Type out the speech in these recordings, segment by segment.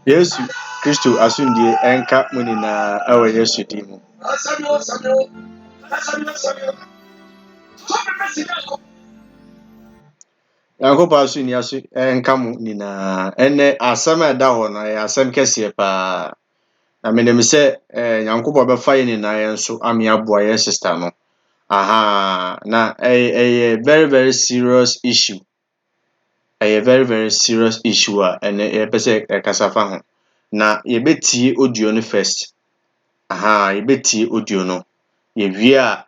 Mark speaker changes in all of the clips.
Speaker 1: Yesu Kristo asundie enka munina awa Yesu dimu. Yankopa asuni asu enka munina ene asama da ho no ya asam kese pa. Na menem se Yankopa be fa yin na yenso ami aboa ye sister no. Aha na a very very serious issue. A very very serious issue ene e pese kasafa ho. Na yebeti audio no first. Aha yebeti audio no. Ye wie a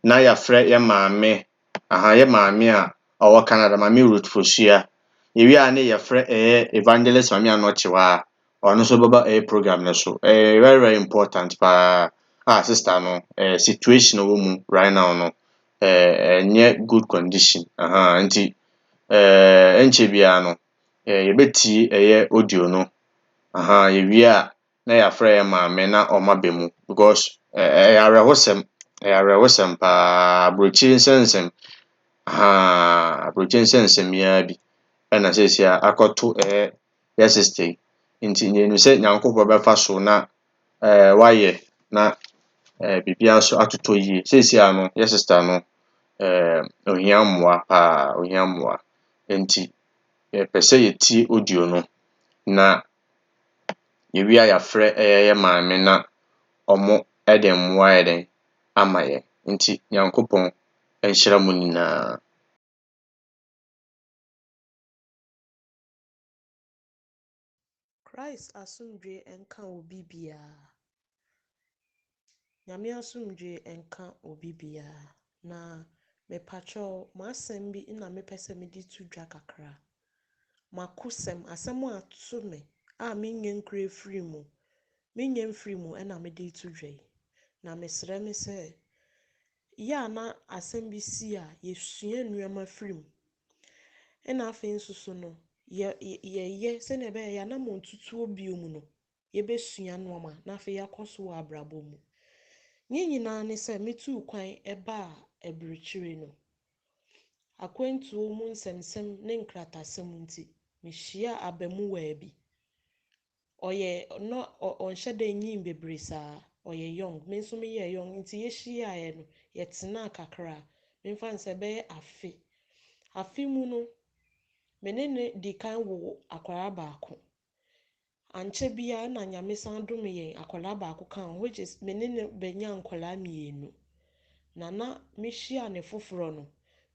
Speaker 1: na ya frɛ ye maame. Aha ye maame a owo Canada maame root for sua. Ye wie a na ye frɛ evangelist maame anochewa. Ono so baba program no so. Very very important pa. Sister no situation wo mu right now no nye good condition. Aha nti enche bia no yebeti audio no. Aha ye wie a na ya frɛ ye maame na omabemu because arewosem pa brochi nsensem. Aha brochi nsensem ya bi na sesia akoto ya sister nti nyenu se Nyankopɔ befa so na waye na bibia so atoto yie sesia no ya sister no ohia mmoa paa, ohia mmoa. Nti yɛpɛ sɛ yɛtie audio no na yɛwie a yɛafrɛ yɛn maame na ɔmo de mmoa ayɛ dɛn ama yɛn. Nti Nyankopɔn nhyira mo nyinaa.
Speaker 2: Christ asomdwe nka obi biara. Nyame asomdwe nka obi biara. Na mepatwɔ m'asɛm bi na mepɛ sɛ mede to dwa kakra. Makosɛm, asɛm a ato me a menyɛ nkura firi mu. Menyɛ mfiri mu na mede to dwa yi. Na mesrɛ me sɛ yɛ a na asɛm bi si a yɛsua nneɛma firi mu. Ɛna afei nso so no, yɛyɛ sɛnea ɛbɛyɛ yɛanam ntutuo bio mu no, yɛbɛsua nneɛma na afei yɛakɔ so wɔ abrabɔ mu. Ne nyinaa ne sɛ metuu kwan ɛbaa aburokyire no. Akwantuo mu nsɛmsɛm ne nkratasɛm nti, mehyia abamuwaa bi. Ɔnhyɛ da nyin bebree saa. Ɔyɛ young. Me nso meyɛ young nti yɛhyiaeɛ no, yɛtenaa kakra. Memfa no sɛ ɛbɛyɛ afe. Afe mu no, me ne no di kan wo akwaraa baako. Ankyɛ biara na Nyame san dom yɛn akwaraa baako ka ho, which is me ne no bɛnya nkwaraa mmienu. Na mehyia ne foforɔ no,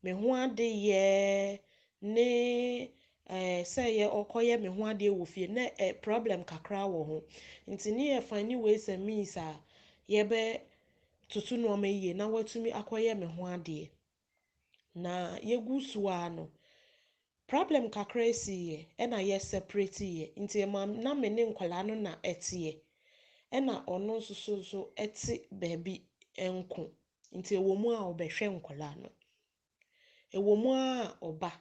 Speaker 2: me ho adeyɛ ne sɛ ɔkɔyɛ me ho adeɛ wɔ fie na problem kakra wɔ ho. Nti ne yɛ find ways and means a yɛbɛtoto nneɛma yie na watumi akɔyɛ me ho adeɛ. Na yɛgu so a no, problem kakra siiɛ ɛna yɛ separate yɛ. Nti na me ne nkwaraa no na ɛteɛ. Ɛna ɔno nso so ɛte baabi nko. Nti ɛwɔ mu a ɔbɛhwɛ nkwaraa no. Ɛwɔ mu a ɔba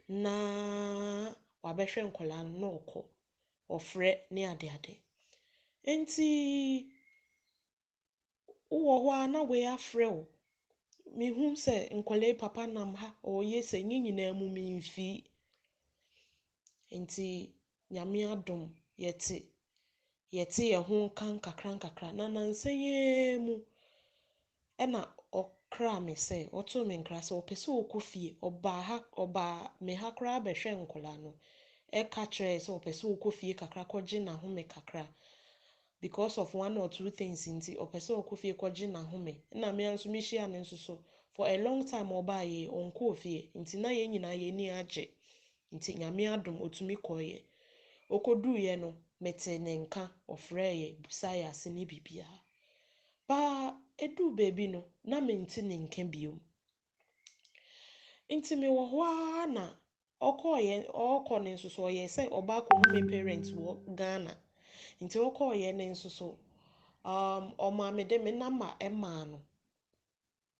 Speaker 2: na wabɛhwɛ nkwaraa no na ɔkɔ. Ɔfrɛ ne adeade. Nti wowɔ hɔ a na wei afrɛ wo. Mehu sɛ nkwaraa papa nam ha ɔyɛ sɛ ne nyinaa mu memfi. Nti Nyame adom yɛte yɛn ho kan nkakra na nansa yɛ mu ɛna ɔkra me sɛ ɔtoo me nkra sɛ ɔpɛ sɛ ɔkɔ fie. Ɔbaa me ha koraa bɛhwɛ nkwaraa no. Ɛka kyerɛ sɛ ɔpɛ sɛ ɔkɔ fie kakra kɔgye n'ahome kakra. Because of one or two things nti ɔpɛ sɛ ɔkɔ fie kɔgye n'ahome. Na me nso mehyia ne nso so for a long time ɔbaa ɔnkɔɔ fie. Nti na yɛn nyinaa yɛni agye. Nti Nyame adom otumi kɔɔyɛ. Ɔkɔduuɛ no, mete ne nka ɔfrɛɛ busaa yɛ ase ne biribiara. Baa ɛduu baabi no, na mente ne nka bio. Nti mewɔ hɔ a na ɔkɔ ne nso so ɔyɛ sɛ ɔba akɔhu me parents wɔ Ghana. Nti ɔkɔɔyɛ ne nso so ɔmaa me de me number ɛmaa no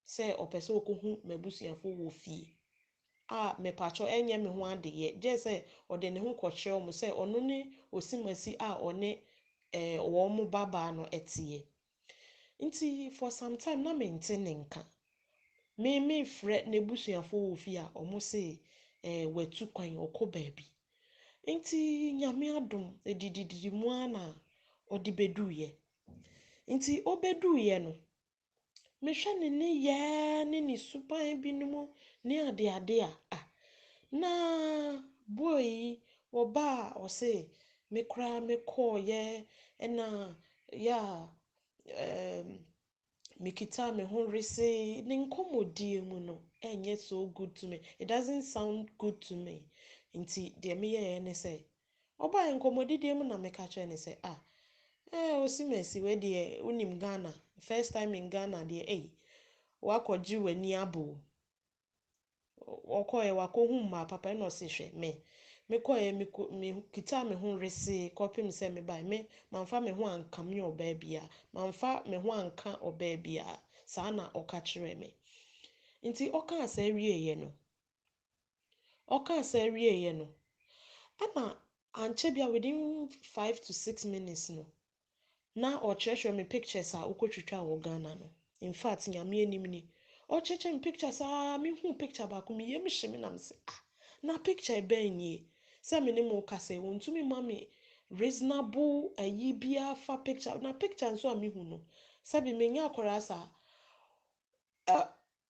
Speaker 2: sɛ ɔpɛ sɛ ɔkɔhu m'abusuafo wɔ fie. A mepatwɔ ɛnyɛ me ho adeyɛ. Gye sɛ ɔde ne ho kɔkyerɛ mo sɛ ɔno ne osimasi a ɔne wɔn mo babaa no ɛteɛ. Nti for some time na mente ne nka. Mefrɛ n'abusuafo wɔ fie a ɔmo se watu kwan ɔkɔ baabi. Nti Nyame adom edididi mu a na ɔde bɛduuɛ. Nti ɔbɛduuɛ no, mehwɛ ne yɛɛ ne suban binom ne adeade a na boy yi ɔba a ɔse me koraa mekɔɔyɛ ɛna yɛ mekita me ho rese ne nkɔmmɔdie mu no ɛnyɛ so good to me. It doesn't sound good to me. Nti deɛ meyɛɛ ne sɛ ɔbaa nkɔmmɔdidie mu na meka kyerɛ ne sɛ osimasi we deɛ unim Ghana first time in Ghana deɛ wakɔgye w'ani abo. Ɔkɔɛ wakɔhu mmaa papa na ɔse hwɛ mekɔɛ mekita me ho rese kɔpem sɛ mebae mamfa me ho anka me ɔbaa bia mamfa me ho anka ɔbaa bia saa na ɔka kyerɛ me. Nti ɔka asɛ wieɛ no ana ankyɛ bia within 5 to 6 minutes no na ɔkyerɛkyerɛ me pictures a wokɔtwitwa wɔ Ghana no. In fact Nyame anim ni ɔkyerɛkyerɛ me pictures a mehu picture baako meyam hye me nam sɛ na picture bɛn nie sɛ me ne mo kasa wɔntumi ma me reasonable ayi bia fa picture na picture nso a mehu no sɛbi menya akwaraa saa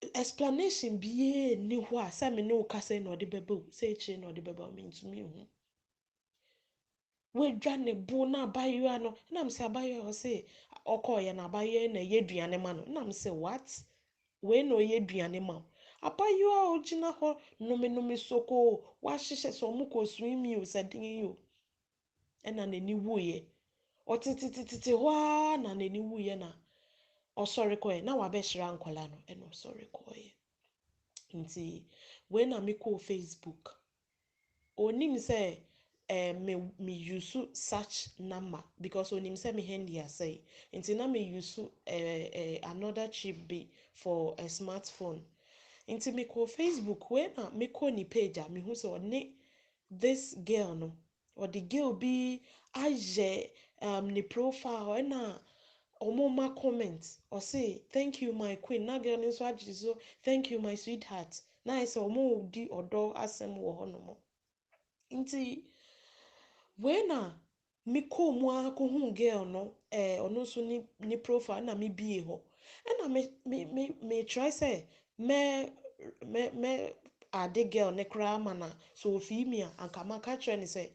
Speaker 2: explanation bie ni hɔ a sɛ me ne wo kasa na ɔde bɛba o sɛ ekyir na ɔde bɛba o mentumi hu wedwa ne bo na abayewa no nam sɛ abayewa ɔsɛ ɔkɔɔyɛ na abayewa na ɛyɛ aduane ma no nam sɛ what wei na ɔyɛ aduane ma abayewa a ɔgyina hɔ nomenome soko wahyehyɛ sɛ ɔmo kɔ swimi o sɛ den yi o ɛna n'ani wuiɛ ɔtetetetete hɔ a na n'ani wuiɛ na ɔsɔre kɔɛ na wabɛhyira nkɔla no ɛna ɔsɔre kɔɛ nti wei na mekɔɔ Facebook onim sɛ me use search number because onim sɛ me handy asɛe nti na me use another chip bi for a smartphone nti mekɔɔ Facebook wei na mekɔɔ ne page a mehu sɛ ɔne this girl no ɔde girl bi ayɛ ne profile ɛna ɔmo comment ɔse thank you my queen na girl no nso agye so thank you my sweetheart na ayɛ sɛ ɔmo di ɔdɔ asɛm wɔ hɔnom nti wei na mekɔɔ mu a kɔhu girl no ɔno nso ne profile na mebie hɔ ɛna me try sɛ mɛ ade girl ne koraa ma na so ofii mi a anka maka kyerɛ ne sɛ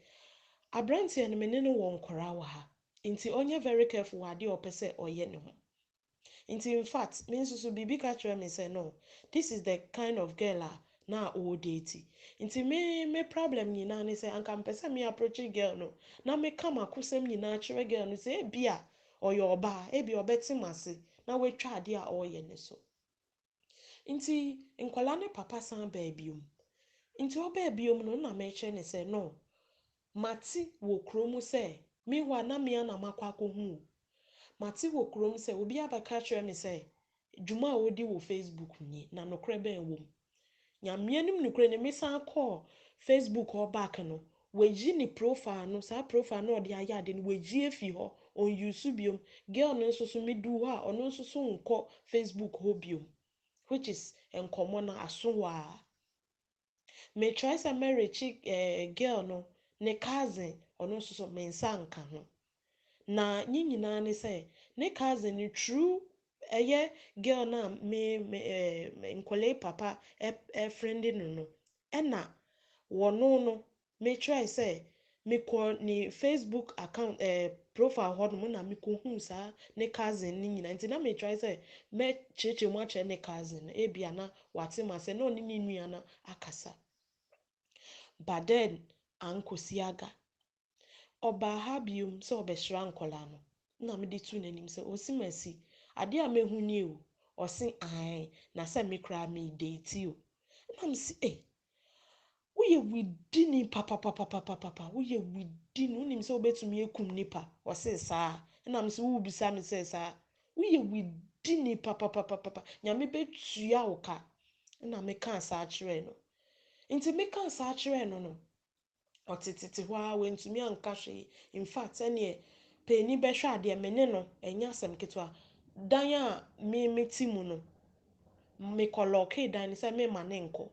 Speaker 2: aberanteɛ no me ne no wɔ nkɔraa wɔ ha nti ɔnyɛ very careful wɔ adeɛ ɔpɛ sɛ ɔyɛ ne ho nti in fact me nso so biribi ka kyerɛ me sɛ no this is the kind of girl a na ɔwɔ date nti me problem nyinaa ne sɛ anka mpɛ sɛ me approach girl no na meka m'akosɛm nyinaa kyerɛ girl no sɛ ebi a ɔyɛ ɔbaa ebi ɔbɛte mu ase na watwa adeɛ a ɔreyɛ ne so nti nkɔla ne papa san baa biom nti ɔbaa biom no na mɛkyerɛ ne sɛ no mate wɔ kurom sɛ mewa na mea na makɔ akɔhu o mate wɔ kurom sɛ obi abɛka kyerɛ me sɛ dwuma a ɔdi wɔ Facebook nie na nokorɛ bɛn wɔ mu nyamea nim nokorɛ ne mesan kɔɔ Facebook hɔ back no wagyi ne profile no saa profile no ɔde ayɛ ade no wagyi afi hɔ ɔnyusu biom girl no nso so medu hɔ a ɔno nso so nkɔ Facebook hɔ biom which is nkɔmmɔ no aso hɔ a metry sɛ mɛrekyi girl no ne cousin ɔno nso so me nsa nka ho na nye nyinaa ne sɛ ne cousin no true ɛyɛ girl na nkɔlɛ papa friend no no ɛna wɔno no me try sɛ mekɔ ne Facebook account profile hɔ nom na mekɔhu saa ne cousin no nyinaa nti na me try sɛ mɛkyerɛkyerɛ mu akyerɛ ne cousin no ebia na wate ma sɛ na ɔne ne nua no akasa but then ankɔsi aga ɔbaa ha biom sɛ ɔbɛhyira nkɔla no na mede tu n'anim sɛ osimasi adeɛ a mehu nie o ɔse ae na sɛ me koraa me date o na me si woyɛ widini papapapapapa woyɛ widini wonim sɛ wobɛtumi akum nipa ɔse saa na me sɛ wobisa me sɛ saa woyɛ widini papapapapa nyame bɛtua wo ka na meka saa kyerɛ no nti meka saa kyerɛ no no ɔtetete hɔ a wantumi anka hwee in fact ɛneɛ panyin bɛhwɛ adeɛ me ne no ɛnyɛ asɛm ketewa dan a mete mu no mekɔlɔɔke dan no sɛ mema ne nkɔ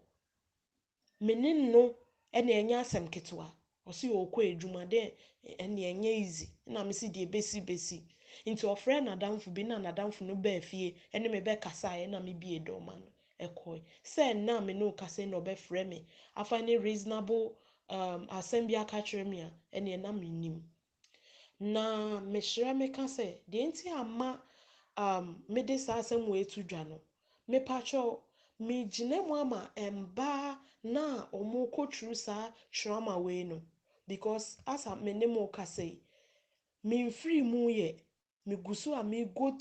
Speaker 2: me ne no ɛne ɛnyɛ asɛm ketewa ɔse ɔkɔ adwuma dɛ ɛne ɛnyɛ easy na me si deɛ besi nti ɔfrɛ nadamfo bi na nadamfo no baa fie ɛne me bɛkasaeɛ na me bie dɔma no ɛkɔe sɛ na me no kasa na ɔbɛfrɛ me afa ne reasonable asɛm bi aka kyerɛ me a ɛne na me nim na mehyerɛ meka sɛ deɛ nti ama mede saa asɛm wɔ etu dwa no mepatwɛ megyina mu ama mbaa na ɔmo kɔturu saa trauma wei no because asa me ne mo kasa yi memfiri mu yɛ megu so a me go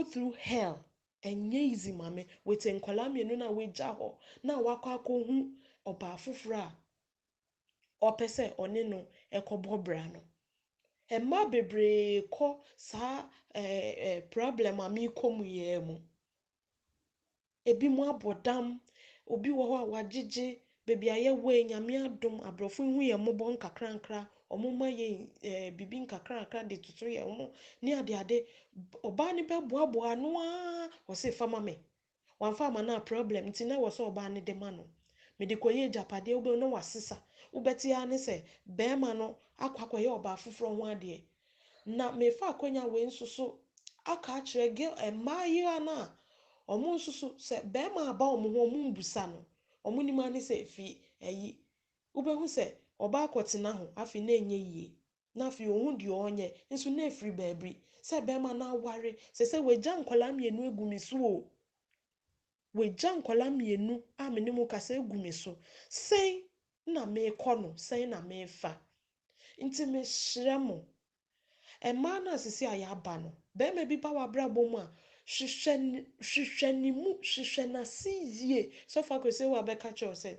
Speaker 2: through hell ɛnyɛ easy ma me wete nkɔla mmienu na wagya hɔ na wakɔ akɔhu ɔbaa foforɔ a ɔpɛ sɛ ɔne no ɛkɔbɔ bra no mmaa bebree kɔ saa problem a mekɔ mu yɛ mu ebi mu abɔ dam obi wɔ hɔ a wagyegye beebi a yɛwɔ nyame adom aborɔfo hu yɛ mmɔbɔ nkakrankra ɔmo ma yɛ bibi nkakrankra de toto yɛ ɔmo ne ade ɔbaa ne bɛboaboa ano a ɔse fama me wamfa ama na problem nti na wɔ sɛ ɔbaa ne de ma no mede kɔyɛ agyapadeɛ wobɛhu na wasesa wobɛte ya ne sɛ bɛrima no akɔyɛ ɔbaa foforɔ ho adeɛ na mefa akɔnya wei nso so aka akyerɛ mmaa yi a na Omo nso so se be ma aba omo ho omo mbusa no. Omo ni ma ne se fi eyi. Ubehu se oba akotena ho afi na enye yie. Na afi ohun di onye nso na efiri baabi. Se be ma na aware se weja nkwala mienu egumi so o. Weja nkwala mienu a me ne mu kasa egumi so. Sen na me kono, sen na me fa. Nti me shremo. Ema na sisi ayaba no. Be me bi pa wabrabo mu a hwehwɛ mu hwehwɛ na sizie so fa ko se wa be ka cho se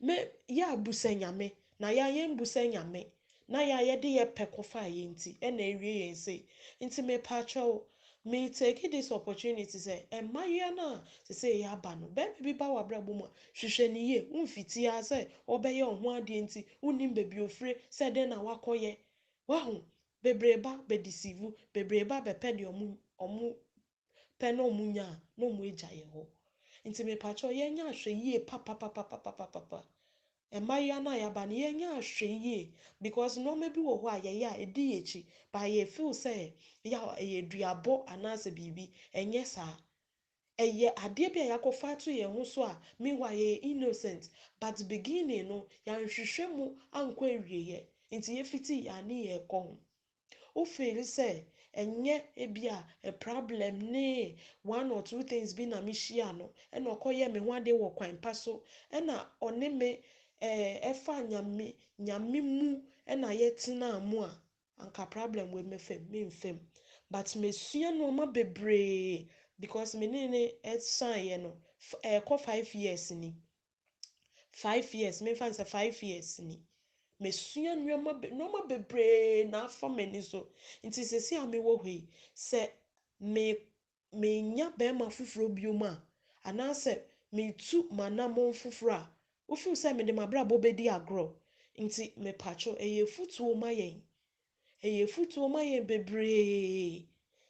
Speaker 2: me ya busa nyame na ya ye mbusa nyame na ya ye de ye pekofa ye nti e na ewie ye se nti me pa cho me take this opportunity say emaye na se ya ba no be bi ba wabrabo mu hwehwɛ ni ye umfiti a se obeye ohun ade nti unim bebi ofre se de na wakoye wahu bebreba be deceive bebreba be pe de omu pe na omunya na omu eja ye ho nti me pa cho ye nya hwɛ yie pa Emaya na yaba na ye nya ahwe yie because no maybe wo ho a ye ya edi echi ba ye feel say ya ye duabo anase bibi enye sa eye ade bia yakofa to ye ho so a meanwhile ye innocent but beginning no ya nhwehwɛ mu anko ewie ye nti ye fiti ya ni ye ko o feel say enye ebia a problem ne one or two things bi na me hia no e na okoye me ho ade wo kwan pa so e na one me efa nyame mu e na yetena mu a anka problem we me mfem but me sua no ma bebre because me ne sign ye no 5 years ni 5 years me fan say 5 years ni mesua nneoma bebre na afa mani so nti sesi a me wo hwe se me nya be ma fufuro biom a anase me tu manamon fufuro a wo feel say me de mabra bo bedi agro nti me pacho eye futuo ma yen bebre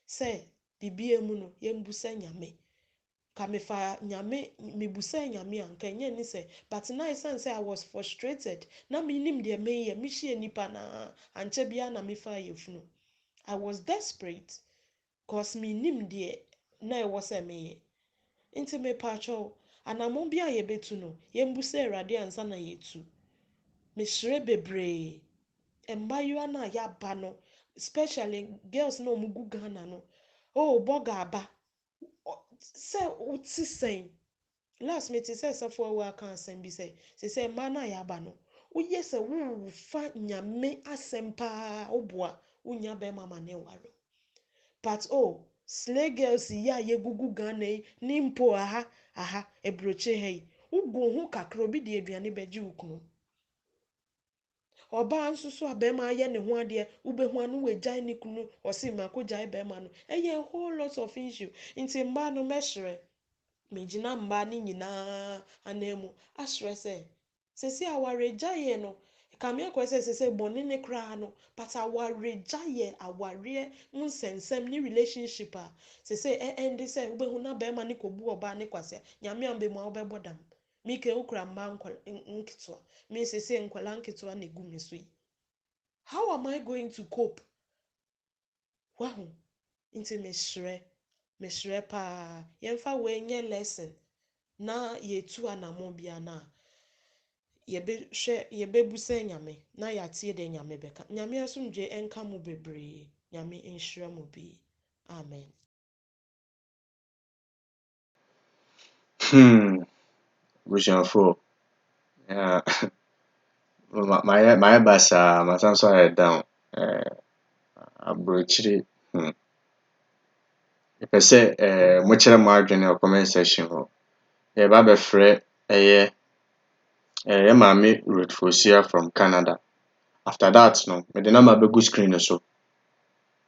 Speaker 2: se bibie mu no ye mbusa nyame ka me fa nyame me busa nyame anka nye ni se but now I say I was frustrated na me nim de me ye me hie nipa na anche bia na me fa yefunu I was desperate cause me nim de na e was me ye nti me pacho anamon bia ye betu no ye mbusa erade ansa na yetu me hire bebre embayo na ya ba no especially girls no mugu Ghana no oh boga aba se uti sen last me ti say safo wa kan asem bi say ma na ya ba no uye se wo fa nyame asem pa oboa unya be mama ne waro but oh slay girls ya ye gugu Ghana ni mpo aha ebroche hei ugo hu kakro bi de aduane beji ukunu oba nso so abema aye ne ho ade ubehu anu wegya ni kunu osi mako gya bema no eye whole lot of issue nti mba no mehre mejina mba ni nyina anemu ahre se awaregya ye no kame akwese se boni ne kra no but awaregya ye aware nsensem ni relationship a se end se ubehu na bema ni kobu oba ne kwase nyame ambe mu obebodam mike ukra mba nkitwa me se nkwala nkitwa na egu me so yi how am I going to cope wow nti mehre pa yemfa we nye lesson na yetu anamon bia na yebe busa nyame na yatie de nyame beka nyame asomdwe enka mu bebre nyame enhira mu bi amen
Speaker 1: Bushafo. Yeah. My basa masanso I down. Abrochiri. Pese mo kire mo adwene o comment section ho. Ye ba be frɛ ye maame Ruth Fosia from Canada. After that no, me de number be go screen no so.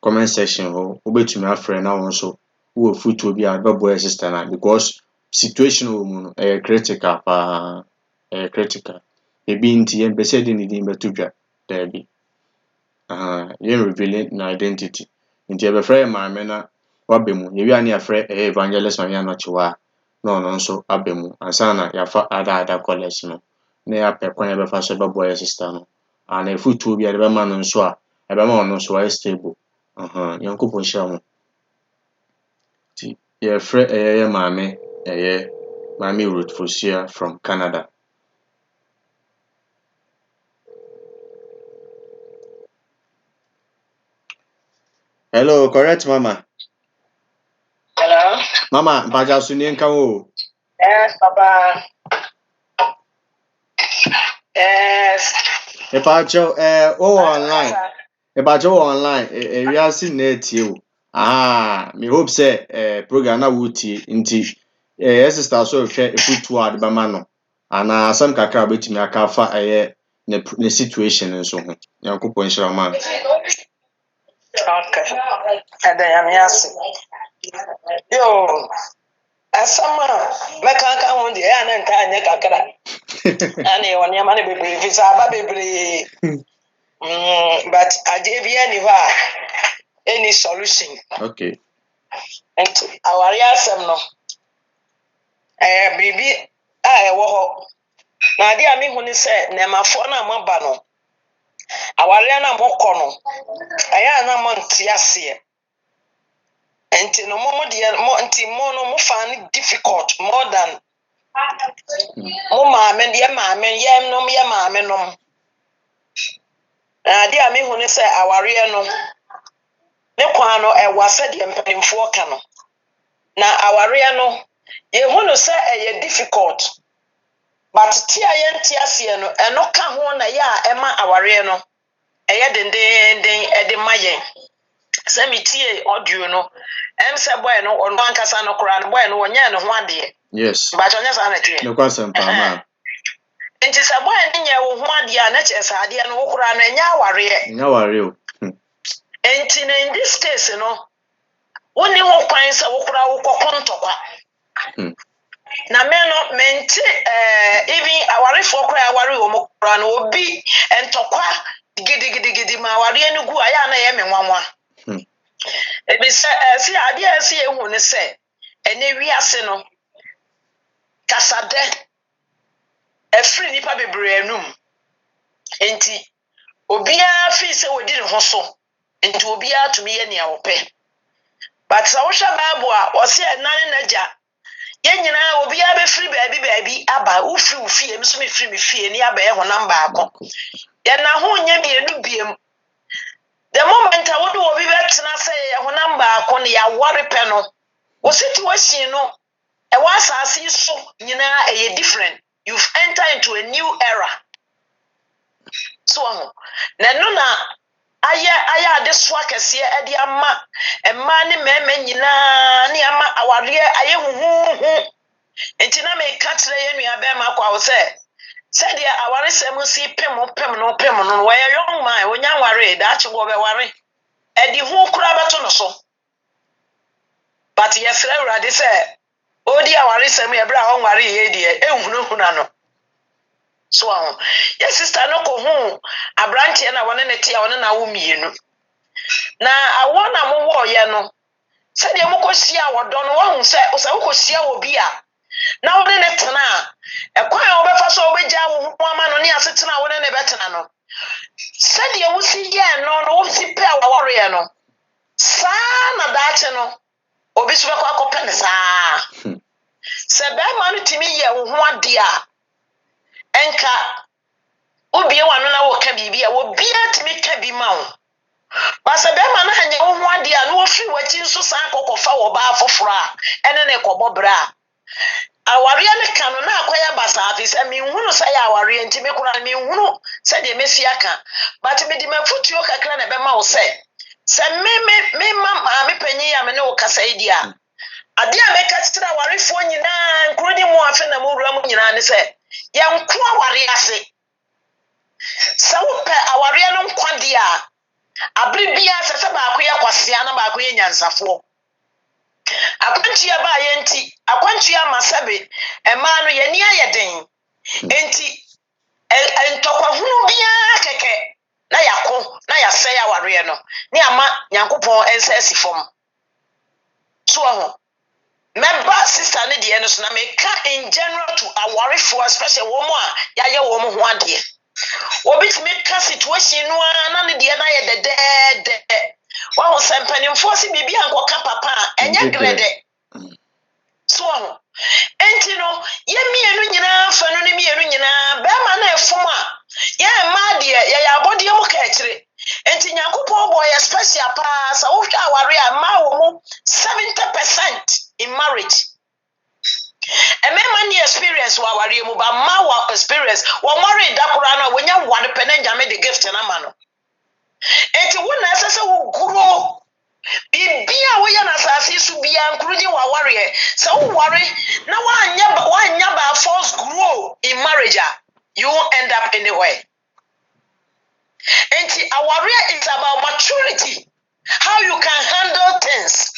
Speaker 1: Comment section ho, obetumi afrɛ na won so wo futuo bi a be boy sister na because situation wo mu no critical pa critical. Ebi nti ye pese de ne din beto dwa da bi. Ye revealing na identity. Nti ye be frɛ ye maame na wabemu. Ye wi ani afrɛ evangelist Maria Nochiwa na ono nso abemu. Ansa na ya fa ada college no. Na ya pe kwan ye be fa so be boy sister no. Na efutuo bi a de be ma no nso a ebe ma ono nso wa stable. Yankopɔn hyira mo. Ti Your friend, Mami, Mami Ruth Fosia from Canada. Hello, correct, Mama.
Speaker 3: Hello.
Speaker 1: Mama, Baja Sunien Kawo.
Speaker 3: Yes, Papa. Yes.
Speaker 1: Epacho, online. Epacho online. We are seeing it you. Me hope say program na wuti nti sister so hwe efutu ad ba ma no. Ana asam kakra betimi aka fa ne situation nso ho. Yankopon hyira ma.
Speaker 3: Okay. And then I'm yes. Yo. Asama mekanka ho de ya na nka anye kakra. Ani woni ama ne bebre visa aba bebre. But ade bia ni ho any solution.
Speaker 1: Okay.
Speaker 3: And our asem no. Bibi a ewo ho. Na ade a me hu ni se nemafo na maba no. Aware na mokọ no. Aya na mo ntiase. Enti no mo de mo nti mo no mo find difficult more than mo maame de maame yem no ye maame no. Na de a me hu ni se aware no ne kwa no wasa de mpanimfo ka no. Na aware no ye hu no se eye difficult. But ti aye ntiase no eno ka ho na ya ema aware no eye denden e de mayen. Se metie audio no say boy no ono ankasa no kura no boy no wonye no ho ade.
Speaker 1: Yes.
Speaker 3: But onye sa na tie.
Speaker 1: No kwasem pa ma.
Speaker 3: Enti se boy no nye wo ho ade a na chese ade no wo kura no nya aware.
Speaker 1: Nya ware o.
Speaker 3: Enti in this case no woni wo kwan se wo kura wo kokontokwa. Na me no menti even awarefo kura aware wo mo kura no obi entokwa gidigidi ma aware no gu aya na ye me nwanwa. Ebi se ade a se ehu ne se ene wiase no kasade efri nipa bebre anum enti obia fi se wodi ne ho so enti obia tumi ye ne awope but sa wo hwa bible a wo se enane naja ye nyina obia be firi baabi aba ufi emiso me firi me fie ni aba ye honam baako ye na ho nya bienu biem the moment a wodo obi betena se ye honam baako ne ya wore pe no wo situation no e wa asase so nyina e different. You've entered into a new era. So na no na aya de so akese e de ama emma ne mema nyina ne ama aware aye huhu enti na me ka kire ye nua be ma kwa wo se de aware sem si pem no we young man onya ware da chi go be ware e di hu kura beto no so but ye fere urade se odi aware sem ye bra on ware ye de ehunu no. So your sister no ko hu abranche na wone ne tia wone na wo mienu na awona mo wo ye no se de mo ko sia wodo no wo hu se wo ko sia wo bi a na wone ne tena e kwan a wo befa so wo beja wo ho ama no ne asetena wone ne betena no se de wo si ye no wo si pe a wo re no sa na daache no obi so be kwa kope ne sa se be ma no timi ye wo ho ade a enka obie wano na wo ka bibia wo bia timi ka bi ma wo basa be ma na anya wo ho ade a no wo firi wachi nso san kokofa wo ba afoforo a ene ne kobobra aware ne ka no na akwaya basa afis mi nhunu sa ya aware ntimi kura mi nhunu se de mesi aka but me di mafutuo kakra na be ma wo se me ma me panyi ya me ne wo kasa idi a ade a me ka tira awarefo nyina nkrodi mu afa na mu wura mu nyina ne se ya nko aware ase sa wo pe aware no nkwade a abri bia se baako ya kwasea na baako ya nyansafo akwantu ya ba ye nti akwantu ya masabe ema no ye ni ayeden enti entokwa hunu bia keke na yako na yase ya aware no ni ama nyankopon ensa asifom so ho member sister ne de no so na me ka in general to awarefo especially wo mo a ya ye wo mo ho ade obi timi ka situation no na ne de na ye de wa ho sempanimfo si bibia nkoka papa enye grede experience wa wari mu ba ma wa experience wo worry da kura na wonya one penenja me the gift na ma no enti wo na asese wo grow bibia wo ya na asase su bia nkruji wa worry so wo worry na wanya ba force grow in marriage you won't end up anywhere. And our worry is about maturity, how you can handle things,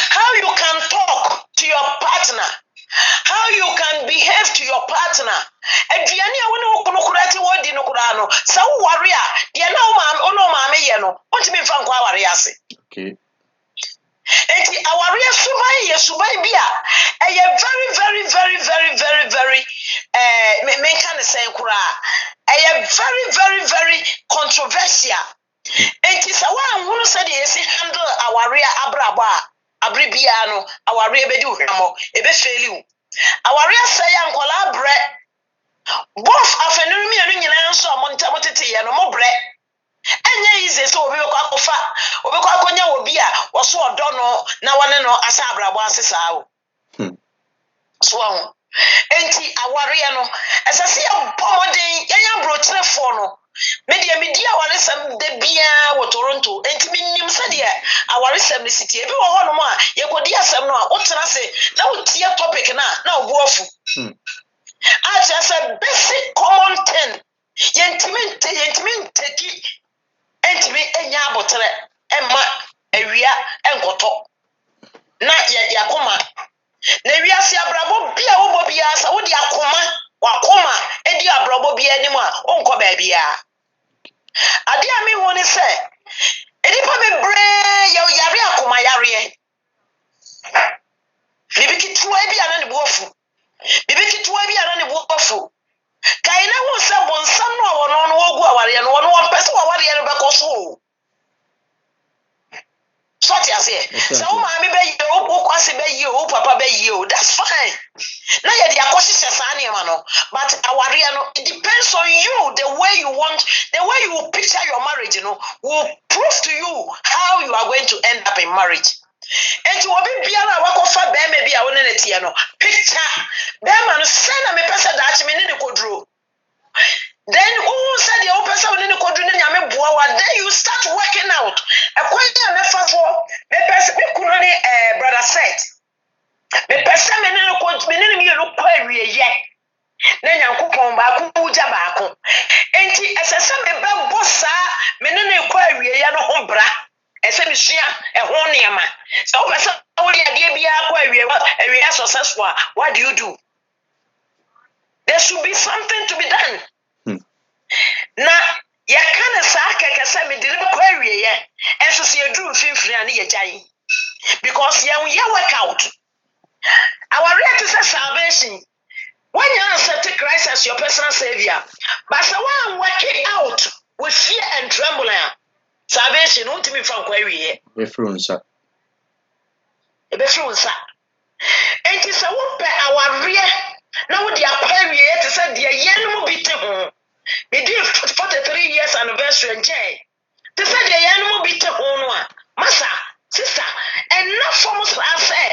Speaker 3: how you can talk to your partner, how you can behave to your partner. Aduane a wone okonokurati wodi no kura no, sa wo worry a de na ono ma me ye no, wonti me fa nkwa worry ase.
Speaker 1: Okay.
Speaker 3: Enti aware subai bia very me can say kura very controversial. Enti sa wa hunu say dey si handle aware abrabo a abribia no aware be di hwamo e be fail. Aware say ankola bre both afenuru mi anu nyina nso amontete ye no mo bre enye ize so obi ko akofa obi ko akonya obi a wo so odo no na wane no asa abrabo asesa wo so ho enti aware no esase ya pomodin yanya brochirefo no media aware sam de bia wo Toronto enti minnim se de aware sam ne city ebi wo ho no a ye kodi asam no a wotena se na wotie topic na obu afu just a basic common thing yentimi take entimi enya abotre emma awia enkoto na yakoma na wiase abrabo bia wo bo bia sa wo di akoma wakoma edi abrabo bia anim a onko ba bia ade a me woni se edipa bebre yare akoma yare bibiki tuwa bia na ne buofu bibiki tuwa bia na ne buofu kaina wo se bonsam no wono no wogu aware no wono won pese aware no bekoso so ti ase so wo ma me be yi o kwase be yi o papa be yi o that's fine na ye dia kosi sesa na ma no but aware no it depends on you the way you want the way you picture your marriage you know will prove to you how you are going to end up in marriage. Enti obi bia na wakofa be me bia woni ne tie no picture be ma no say na me pese da achi me ne koduro. Then who said the open sound in the country? Then you start working out. A question me for me person me kunani brother said. Me person me no country me no me no query ye. Na Nyankopon ba ku uja ba ko. Enti esese me be bossa me no query ye no ho bra. Ese me sua e ho niama. So person wo ye de bia query we are successful. What do you do? There should be something to be done. Na ya kana sa keke se me dire ko awie ye enso se eduru finfiri ane ye gyan because ye work out our right is salvation when you accept Christ as your personal savior but so when working out with fear and trembling salvation won't be from ko awie
Speaker 1: be frunsa
Speaker 3: enti se wo pe our real na wo dia kwa awie te se dia yenum bi te ho. We did 43 years anniversary and Jay. They said the animal be to one. Massa, sister, and not from us. I say,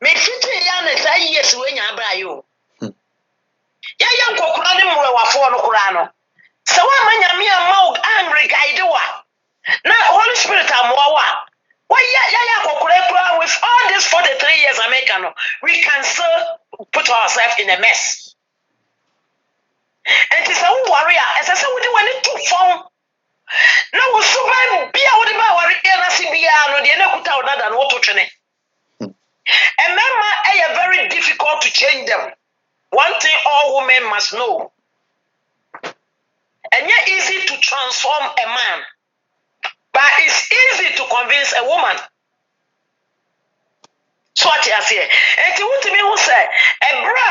Speaker 3: may 50 years when you are by you. Ya young Kokurani Mura for no Kurano. So I'm a mere mouth angry guide. Now, Holy Spirit, I'm why, ya Kokura with all these 43 years American, we can still put ourselves in a mess. And it's a warrior, as I said, we want it to form. Now, we survive. Be out of our CBR, the Enakuta, than what to train. And men are very difficult to change them. One thing all women must know, and yet easy to transform a man, but it's easy to convince a woman. So what you say? And to what me who say, a bra,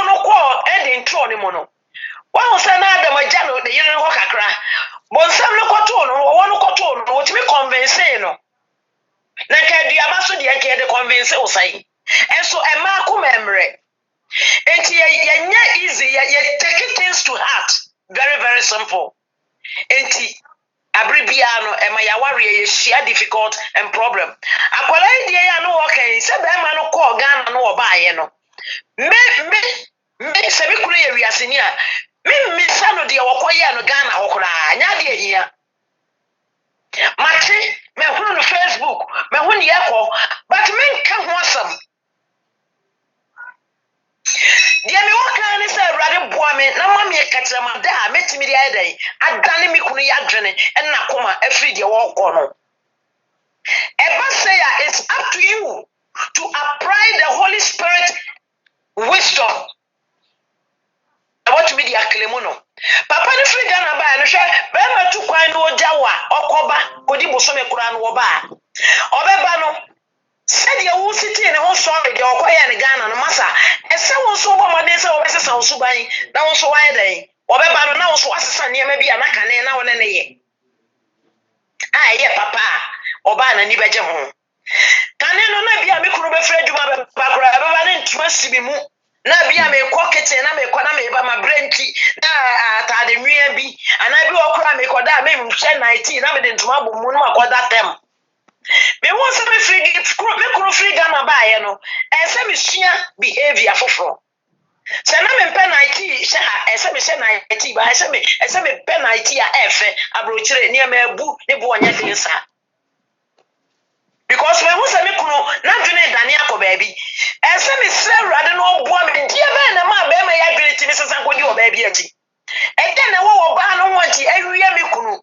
Speaker 3: no call, and in Tony Mono. One say na the majano, the year walk a cry. But some look at all, one look at all, what me convince no. Naka the amaso the convince or say. And so a mark memory. And ye easy, ye taking things to heart. Very, very simple. And abribiano and my warrior share difficult and problem. Akwala idea no okay, say be man no call Ghana no buy no. me se me kunu ye wiase ni a me sa no de wokoye no Ghana hokora nya de ehia mate me hunu no Facebook me hunu ye ko but me nka ho asam dia me woka ni se awrade boa me na ma me kakyere ma da metimi de ayedai adane me kunu ya dwene na koma afri de wokɔ no eba say it's up to you to apply the Holy Spirit wisdom. I want to be the aklemono. Papa ni free Ghana ba no hwe be ma tu kwan no ojawa okoba kodi bosome kura no oba. Obeba no said ya wo siti ne ho sorry de okoya ne Ghana no masa. Ese wo so bo made se wo besesa wo so ban na wo so waye dan. Obeba no na wo so asesa ne ma bi anaka ne na wo ne ye. Ah ye papa oba na ni beje ho. Kane no na bia me kunu be fra djuma be bakura be ba ne ntuma sibi mu na bia me kɔ kitchen na me kɔ na me ba ma brenti na atade nwia bi ana bi okura me kɔ da me nhwɛ 19 na me de ntuma bɔ mu no akɔda tem me won se me kunu free Ghana ba ye no e se me sua behavior foforo se na me pɛ 19 hye a e se me hye 19 ba e se me pɛ 19 a efe abrochire ne ma abu ne bo onya den sa because when we say me kunu na dwene dane akọ baabi e se me sre awrade no oboa me die be na ma be ma ya dwene ti me sesan kodi o baabi achi e de na wo ba no wonti awia me kunu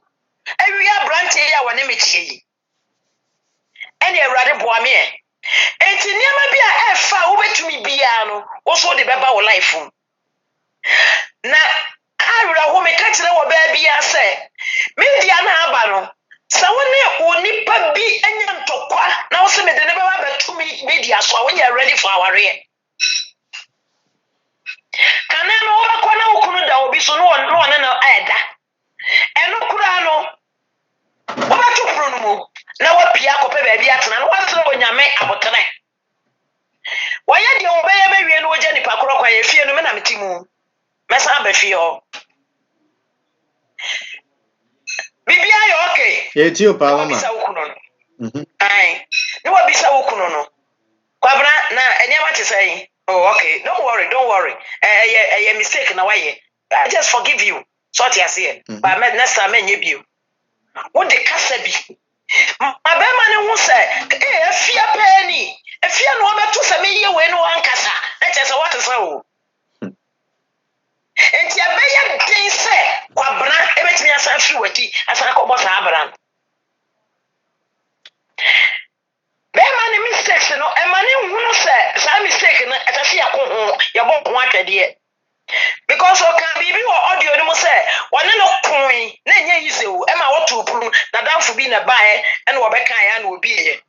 Speaker 3: awia branche ya wone me chie yi ene awrade boa me enti niam bi a efa wo betumi bia no wo so de beba wo life na awra ho me ka kire wo baabi a se me dia na aba no sa woni onipa bi anya ntokwa na wo se me de ne beba betumi media so when you ready for our rear kana no wo ko na okunu da obi so no won na aeda eno kura no wo batu kuro no mu na wa pia kope ba bi atena no wa se onyame abotene waya de obeye bewie no oje nipa kuro kwa ye fie no me na metimu mesa ba fie ho bibia yo okay
Speaker 1: ye ti o pa mama
Speaker 3: ai no wa bisa wo kuno no kwabra na eniama te say oh okay don't worry a mistake na why I just forgive you so what you say but next time enye bio wo de kasa bi abema ne hu say afia pani afia no obeto say me ye we no ankasa na che say what say o enti abeya den say kwabra ebetimi asa fi wati asa ko bosa abran bema ne mistakes no emane hu say sa mistake na atasi akon ya bo ho atwede because o can be audio no say one no coin na nya yise o e ma woto puru na danfo bi na bae e na obekan ya na obi ye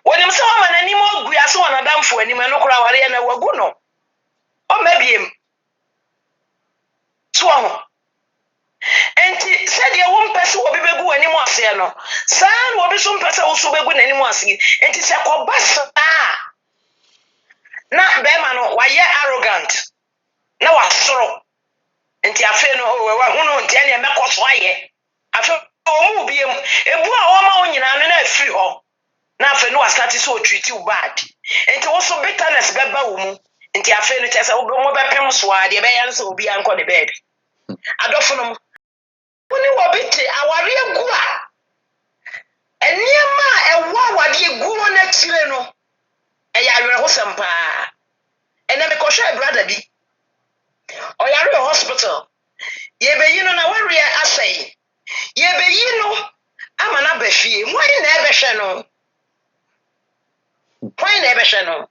Speaker 3: wonim say o ma na nim ogu ya so na danfo anim no kura ware ya na wagu no o mabiem so ho enti said ye won pese obi begu anim ase no saa na obi so mpese wo so begu anim ase enti se kobasa na be ma no waye arrogant na wasoro enti afi no wa hunu enti ene mekoso aye afi o mu biem ebu a wo ma onyina no na afiri ho na afi no wasati so treat you bad enti wo so bitterness beba wo mu enti afi no chese wo mo bepem so ade be yan so obi anko de bed adofo no woni wo bitte aware egu a eniema ewo awade egu no na chire no eya awere ho sempa ene me ko hwe brother bi oyare hospital ye be yino na worry asay ye be yino ama na ba fie mwai na ebe hwe no mwai na ebe hwe no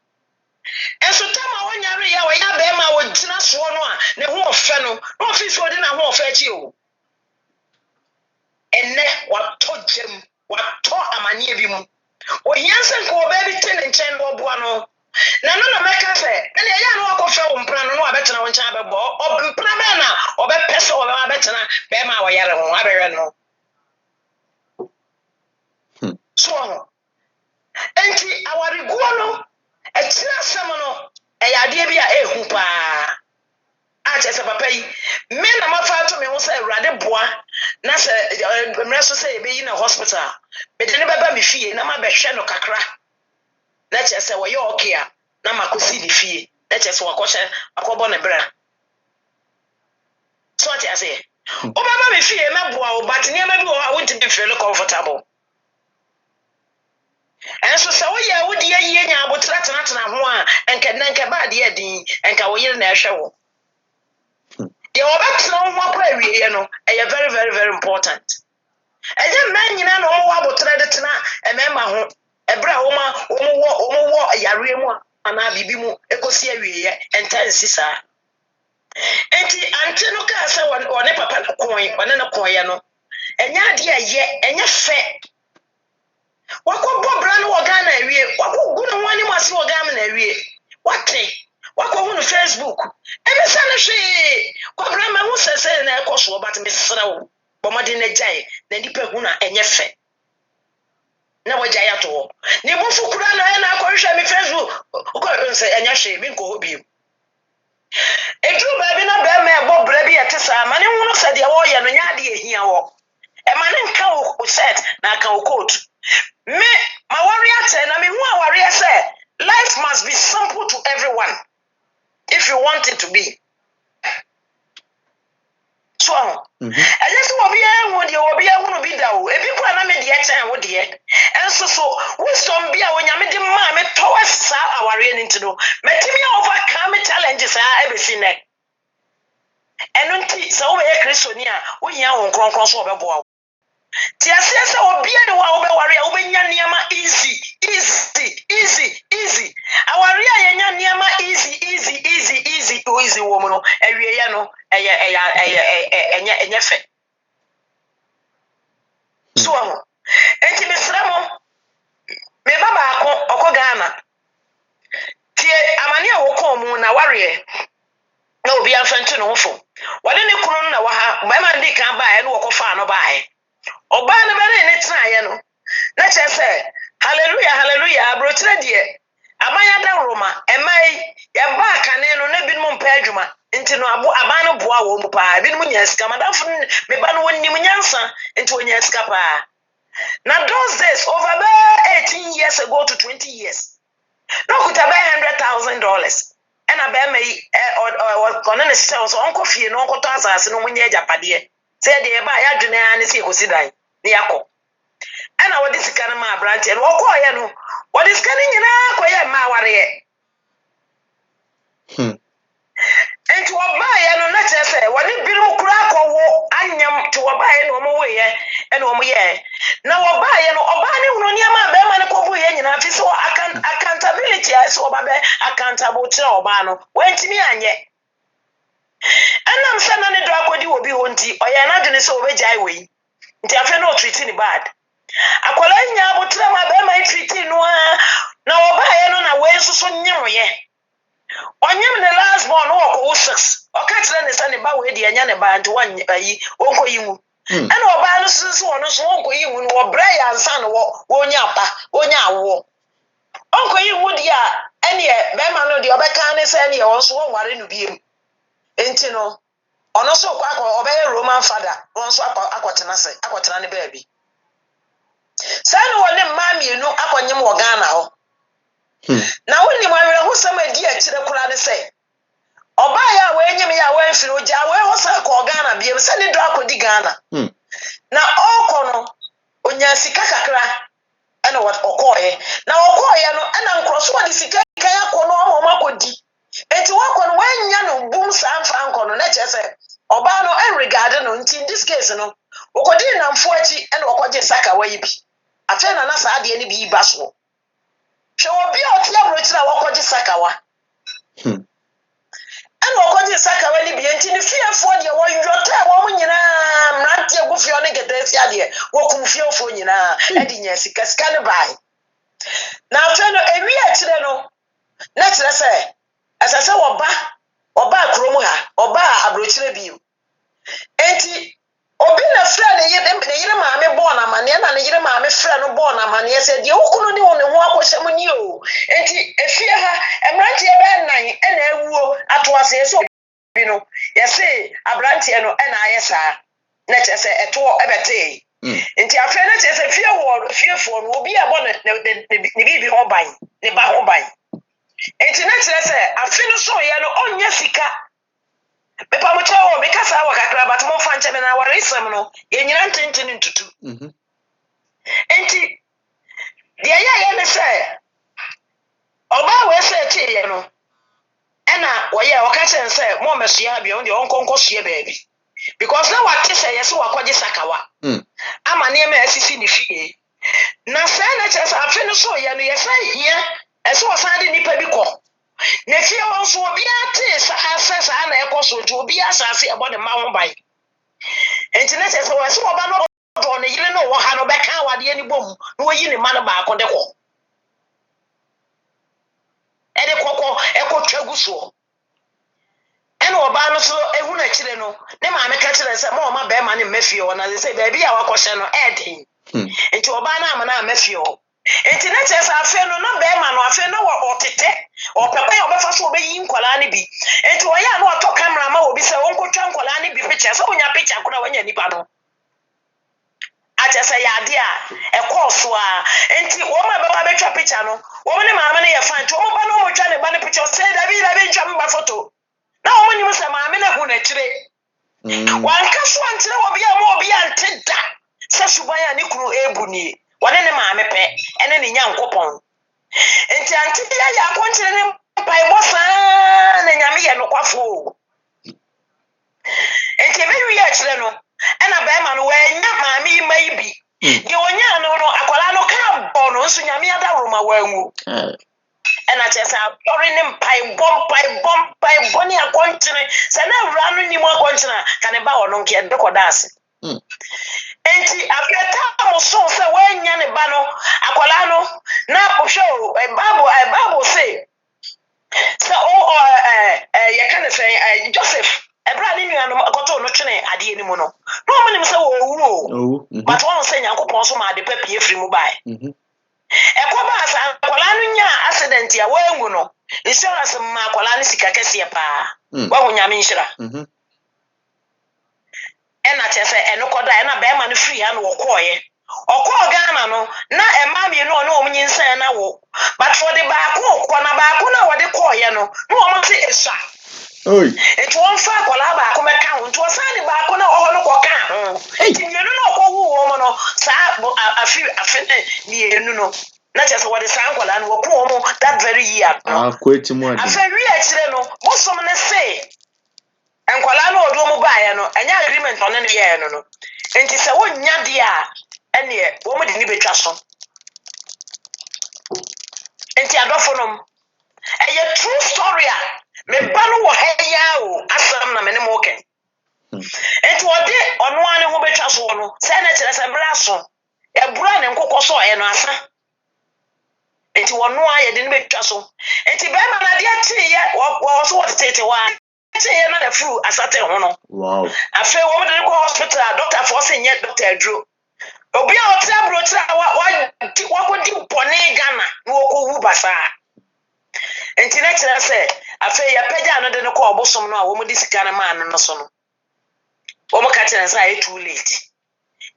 Speaker 3: enso tama wonyare ya we ya be ma wo gina so no a ne ho ofe no no ofisi odi na ho ofe achi o enne wato jem wato amanie bi mu ohianse ko oba bi tene nchen no oboa no na no na meka se ene ya no akofra wo mpra no no abetena wo nchen abebo mpra be na obepese wo abetena be ma wo yare ho abehwe no so enti awariguo no etira sem no eyade bi a ehu pa a chese papa yi me na mafa to me ho se awrade boa na se mreso se ebe yi na hospital me de ne baba me fie na ma behwe no kakra na chese wo ye okay a na makosi di fie na kyerɛ sɛ akɔbɔ ne bra so ate ase obaba me fie mɛboa wo but nneɛma bi wɔ hɔ a wontumi feel comfortable ɛnso sɛ woyɛ wodi ayie nya abotra tenatena ho a nkɛ ba adeɛ adin nka wo yere na ɛhwɛ wo deɛ wɔbɛtena ho akɔ awieɛ no ɛyɛ very very very important ɛyɛ mmaa nyinaa na wɔwɔ abotra de tena ɛmɛɛma ho ɛberɛ a wɔwɔ yareɛ mu anaa biribi mu ɛkɔsi awieɛ ɛntansi saa enti ante no kaa sɛ wɔne papa no ɔne no kɔɔeɛ no ɛnyɛ adeɛ ɛyɛ ɛnyɛ fɛ wakɔbɔ bra no wɔ Ghana awie wakɔgu ne ho anim ase wɔ Ghana awie wakɔhu no Facebook ɛbɛsa no hwee kɔbra ma ho sɛsɛ na ɛkɔ soɔ bat mesrɛ wo bɔmmɔden no gyae na nnipa hu na ɛnyɛ fɛ na wɔgyae ato hɔ ne bofo kura na ɛna akɔhwehwɛ me Facebook wokɔ sɛ ɛnyɛ hwee menkɔ hɔ bio ɛduru baabi na bɛrima ɛbɔ bra bi ɛte saa ma ne ho no sɛ deɛ wɔyɛ no nyɛ adeɛ ɛhia wɔ ɛma ne nka wo set na aka wo coat me ma warrior tell na me who a warrior say life must be simple to everyone if you want it to be so and just obi ehun de obi ehun bi da o ebi kwa na me de ɛkyɛn wo de enso wisdom bi a onyame de ma me towards sa warrior nti no metimi overcome challenges a ebesi ne eno nti sɛ wo be kristoni a wo hia wo nkronkron so obɛboa ti asese obi ade wa obɛware a wobɛnya nneɛma easy aware a yɛnya nneɛma easy wo mu no awieɛ no ɛnyɛ fɛ so ho enti mesrɛ mo me baba akɔ Ghana tie amane a wokɔ mu na ware na obi amfantu no ho fo wɔde ne kunu na wɔ ha bɛma ndi kan baa no wɔkɔfa no baa ọba ne bere ne tenaeɛ no na kyerɛ sɛ hallelujah abrotire deɛ abanya da roma ɛmai yɛba akane no na binom mpa adwuma nti no aban no boa wɔ mu paa binom nya sika madamfo meba no wɔnim nyansa nti wɔnya sika paa na those days over 18 years ago to 20 years no kuta $100,000 ɛna bɛma yi ɔne ne sɛ so ɔnkɔ fie no ɔnkɔtɔ asase no munya agyapadeɛ sɛ deɛ ba ya dwene ane sɛ ekosi dan ne yakɔ ana wɔde sika no ma branch no wɔkɔɔyɛ no wɔde sika no nyinaa kɔyɛ ma awareɛ enti wɔbaayɛ no na kyerɛ sɛ wɔde binom kura akɔwo anyam to wɔbaayɛ no wɔn wɔyɛ ɛna wɔn yɛ na wɔbaayɛ no ɔbaa ne hunu nneɛma a bɛrima ne kɔbɔ yɛ nyinaa fi so accountability a ɛsɛ wɔba bɛ accountable kyerɛ ɔbaa no wɔntumi anyɛ ɛnam sɛ na ne dɔ akɔdi wɔ bi hɔ nti ɔyɛ n'adwene sɛ ɔbɛgyae wɔ yi nti afei na ɔtriti ne bad akwadaa nya abotra ma bɛrima yi triti no a na wɔbaayɛ no na wɔn nso so nyɛmoyɛ ɔnyam ne last born no wɔkɔwo 6 ɔka kyerɛ ne sɛ ne ba wɔ edi ɛnya ne ba nti wɔn yi wɔnkɔ yi mu ɛna ɔbaa no so wɔn nso wɔnkɔ yi mu no wɔbrɛ yɛ ansa na wɔnya apa wɔnya awoɔ ɔnkɔ yi mu deɛ a ɛneɛ bɛrima no deɛ ɔbɛka ne sɛ ɛneɛ wɔn nso wɔnware no biem enti no ono so kwa obey Roman father won so akotena ne baabi sai no woni mami nu akonyem wo Ghana ho na woni mawere ho sam adi akire kura ne sai oba ya we nyem ya we mfiri oja we ho sai ko Ghana biem se ne do akodi Ghana na okọ no onya sika kakra ana what okoye na okoye no ana nkroso wadi sika kan akọ no ọmọ akodi enti wakọ no wanya no bum sanfa nkọ no na kyese oba no en regard no nti in this case no okodi namfo achi na okoje saka wayi bi afa na na saa de ne bi ba so hwe obi a otia brochira wakoje saka wa ana okoje saka wa ni bi nti ne fiafo de wo yota wo mu nyina mrante agufio ne gedesi ade wo kum fiafo nyina edi nya sika sika ne bai na afa no ewi akire no na kire se asase oba kromu ha oba abrochire bi enti obi na fra ne yire maame born amane na ne yire maame fra no born amane se de wokunu ne won ho akohyem ni o enti efie ha emrante be nan na awuo ato ase so bi no yese abrante no na ayesa na chese eto ebete enti afre na chese fie wo fiefo no obi abo ne bibi ho ban ne ba ho ban Internet say I feel so ya no onye sika. Me pa mo chawo me kasa wa kakra but mo fa nche me na ware isem no ye nyina ntintin ntutu. Enti dia ya ne say oba we say chi ye no ena wo ye wo ka chen say mo mesua bia on de onkonko sua baabi because na wa te say yes wa kwaje sakawa ama ne ma asisi ni fie na say na che say afi no so ye no ye say here eso wa sa de nipa bi ko na fie won so obi ate sa access na e ko so ju obi asase e bo de ma ho bai internet say so so oba no do ne yire no wo ha no be kan wade ani bom no yi ne ma no ba ko de ko e de kokko e ko twagu so ena oba no so ehu na kire no ne ma me ka kire se ma o ma be ma ne mafie o na se ba bia wakɔhye no edin enti oba na ama na mafie o enti na kire se afi no na be ma no afi no wo otete o pepa ya obefa so obeyi nkwala ne bi enti wo ya na oto camera ma obi se wonkotwa nkwala ne bi picture so onya picture kora wanya nipa no acha se ya ade a e course a enti wo ma be wa betwa picture no wo ne ma ne ye fan to wo ba no mo twa ne ba ne picture say da bi ntwa mba photo na wo nyim se maame na hu na kire wanka so antere wo bia mo obi anteda se suban ya ne kunu ebu ni wone ne maame pe ene ne nyankopon enti ante bia ya akontere ne pai bosa na nyame ye no kwafo enti be wi ya kire no ena be ma no wanya maame mai bi de wonya no no akwala no ka bo no nso nyame ada roma wanwu ena chesa tori ne mpai bom ni akontere se na wura no ni mo akontere ka ne ba wono nke de kodase enti afeta mo so se wanya ne ba no akwala no na ohwo bible say so ye kan say Joseph ebra ni nua no akoto no twene ade ni mu no no mo nim se wo owu but won say nyankopon so ma ade papie firi mu bai ekoba asa akwala no nya accident ya wangu no insurance ma akwala no sika kese pa wa hu nyame nhyira ena chese enokoda ena be ma no free ya no wokoye okọ Ghana no na ema mi no no omnyinsan na wo but for the baako ko na baako na wode koye no no o mate esa oi eto won fa akwala baako meka ho nto san de baako na oho no koka ho enti mienu no okowu wo mo no sa afi ni enu no na chese wode san akwala no wo mo that very year
Speaker 1: kweti mu ade
Speaker 3: afa wi akire no bosom ne say enkwala no odo mu baaye no anya agreement on ne ye no enti se wonya de a ene wo mo de ni betwa so enti adofonom eye true story a me ba no wo ha ya o asam na me ne mo ken enti ode ono ane ho betwa so no se na kire se bra so e bra ne nkokọ so e no asa enti wono a ye de ni betwa so enti be ma na de atie ye wo so wo tete wa atie na the flu asate ho no
Speaker 1: wow
Speaker 3: afi wo mo de ko hospital doctor for say nye doctor adro obi a otra brotra wa ko di bone Ghana wo ko wu basa enti na kire se afi ya pagya no de no ko obosom no a wo mo di sika na man no so no wo mo ka kire se ai too late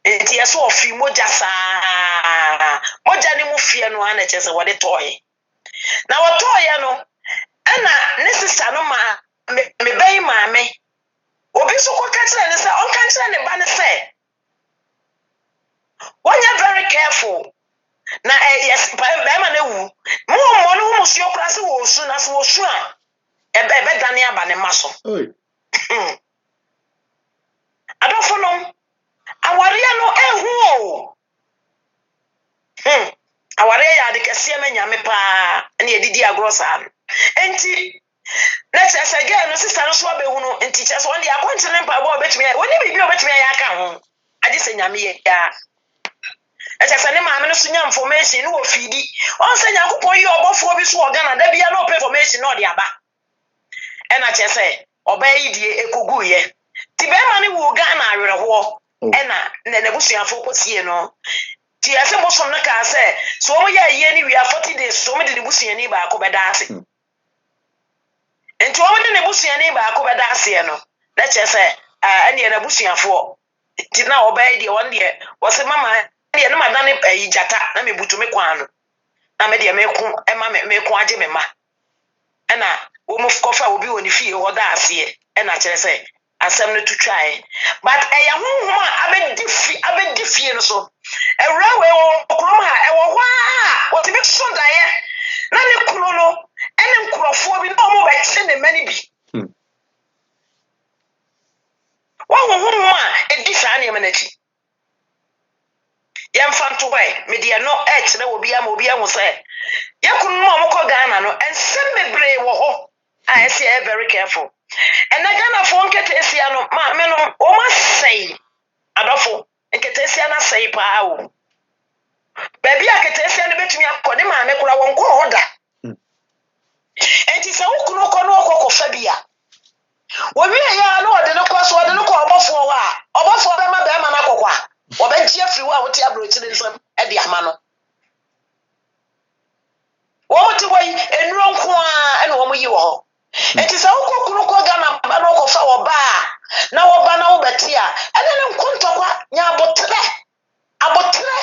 Speaker 3: enti ya so ofi moja saa moja ni mu fie no ana kire se wo de toy na wo toy no ana ne sister no ma me bai maame obi so ko ka kire ne se on ka kire ne ba ne se when you're very careful na yes ba ma na wu mo no mo so okra se wo su na se wo su a ebe dane aba ne maso oi adofonom aware no ehu o aware ya de kese ma nyame pa na edidi agrosa enti let's say again no sister no so abehu no enti che so won akontene mpa bo obetumi woni bibi obetumi ya aka ho ade se nyame ya ese ne maame no so nya information no wo fidi on se nyankopon yi obofo bi so Ghana da bia no information no de aba e na che se obai die ekogu ye ti be ma ne wo Ghana awerho e na ne busuafo kosie no ti ase bosom na ka se so wo ya ye ni wia 40 days so me de busuani ba ko beda ase enti wo de ne busuani ba ko beda ase no na che se ene na busuafo ti na obai die won de wo se mama de na madane jata na mebutu me kwan no na me de me ko e ma me ko age me ma ɛna wo mu kɔfa obi wɔ ne fie hɔ da aseɛ ɛna kyerɛ sɛ asɛm no tutwae but ɛyɛ honhom a abɛdi fie no so ɛwura wei wɔ kurom ha ɛwɔ hɔ a wɔtumi so daeɛ na ne kunu no ɛne nkurɔfoɔ bi na ɔmo bɛkye ne mma no bi wɔn honhom a ɛdi saa nneɛma n'akyi yɛmfa nto hɔ medeɛ no ɛkyerɛ obi ama obi ahu sɛ yɛkunu no a ɔmokɔ Ghana no nsɛm bebree wɔ hɔ a ɛsɛ yɛ very careful ɛnna Ghanafoɔ nketeesia no maame no wɔn asɛe adɔfo nketeesia no asɛe paa o baabi a nketeesia no bɛtumi akɔ ne maame kora wɔn kɔɔ hɔ da nti sɛ wo kunu kɔ no ɔkɔ kɔfa bi a wɔwie yɛ a na ɔde no kɔ so ɔde no kɔ ɔbɔfoɔ hɔ a ɔbɔfoɔ bɛma bɛrima no akɔkɔ a wɔbɛgye afiri hɔ a wote aburokyire nsɛm de ama no wɔn te hɔ yi nnuro nko a ɛna wɔn yi wɔ hɔ nti sɛ wokɔ kunu kɔ Ghana ba na ɔkɔfa wɔ ba a na wɔba na wobɛte a ɛne ne nkontɔkwa nya abotrɛ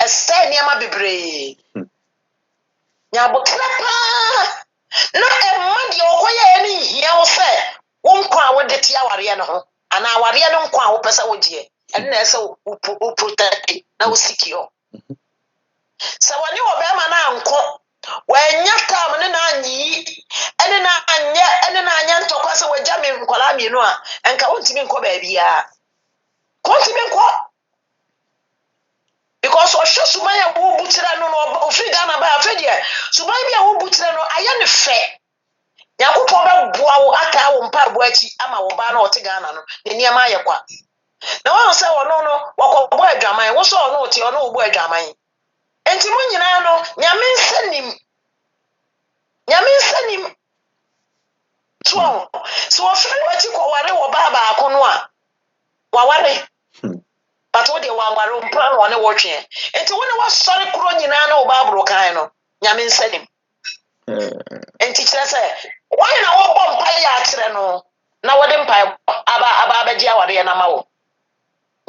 Speaker 3: ɛsɛe nneɛma bebree nya abotrɛ paa na ɛmma deɛ ɔkɔyɛ ne nhia wo sɛ wo nkwa a wode te awareɛ no ho anaa awareɛ no nkwa a wopɛ sɛ wogyeɛ ɛne na ɛsɛ wo protect na wo secure sɛ wɔne wɔ bɛrima no ankɔ wɔanya tam ne na anyi ɛne na anya ntɔkwa sɛ wɔagya me nkwadaa mmienu a ɛnka wontumi nkɔ baabiaa wontumi nkɔ because ɔhwɛ suban a wobu kyerɛ no no ɔfiri Ghana ba afei deɛ suban bi a wobu kyerɛ no ayɛ ne fɛ Nyankopɔn bɛboa wo aka wo mpaebɔ akyi ama wo ba na ɔte Ghana no ne nneɛma ayɛ kwa na wɔn sɛ ɔno no wɔkɔbɔ adwaman wo sɛ ɔno ɔte ɔno ɔbɔ adwaman enti mo nyinaa no nyame nsɛnim so sɛ wɔfiri w'akyi kɔware wɔ baa baako no a waware but wo deɛ waware mpra no ɔne wɔtwe enti wo ne wasɔre koro nyinaa na wo baaboro kan no nyame nsɛnim enti kyerɛ sɛ wɔn na wɔbɔ mpaeɛ akyerɛ no na wɔde mpaeɛ aba abɛgye awareɛ no ama wo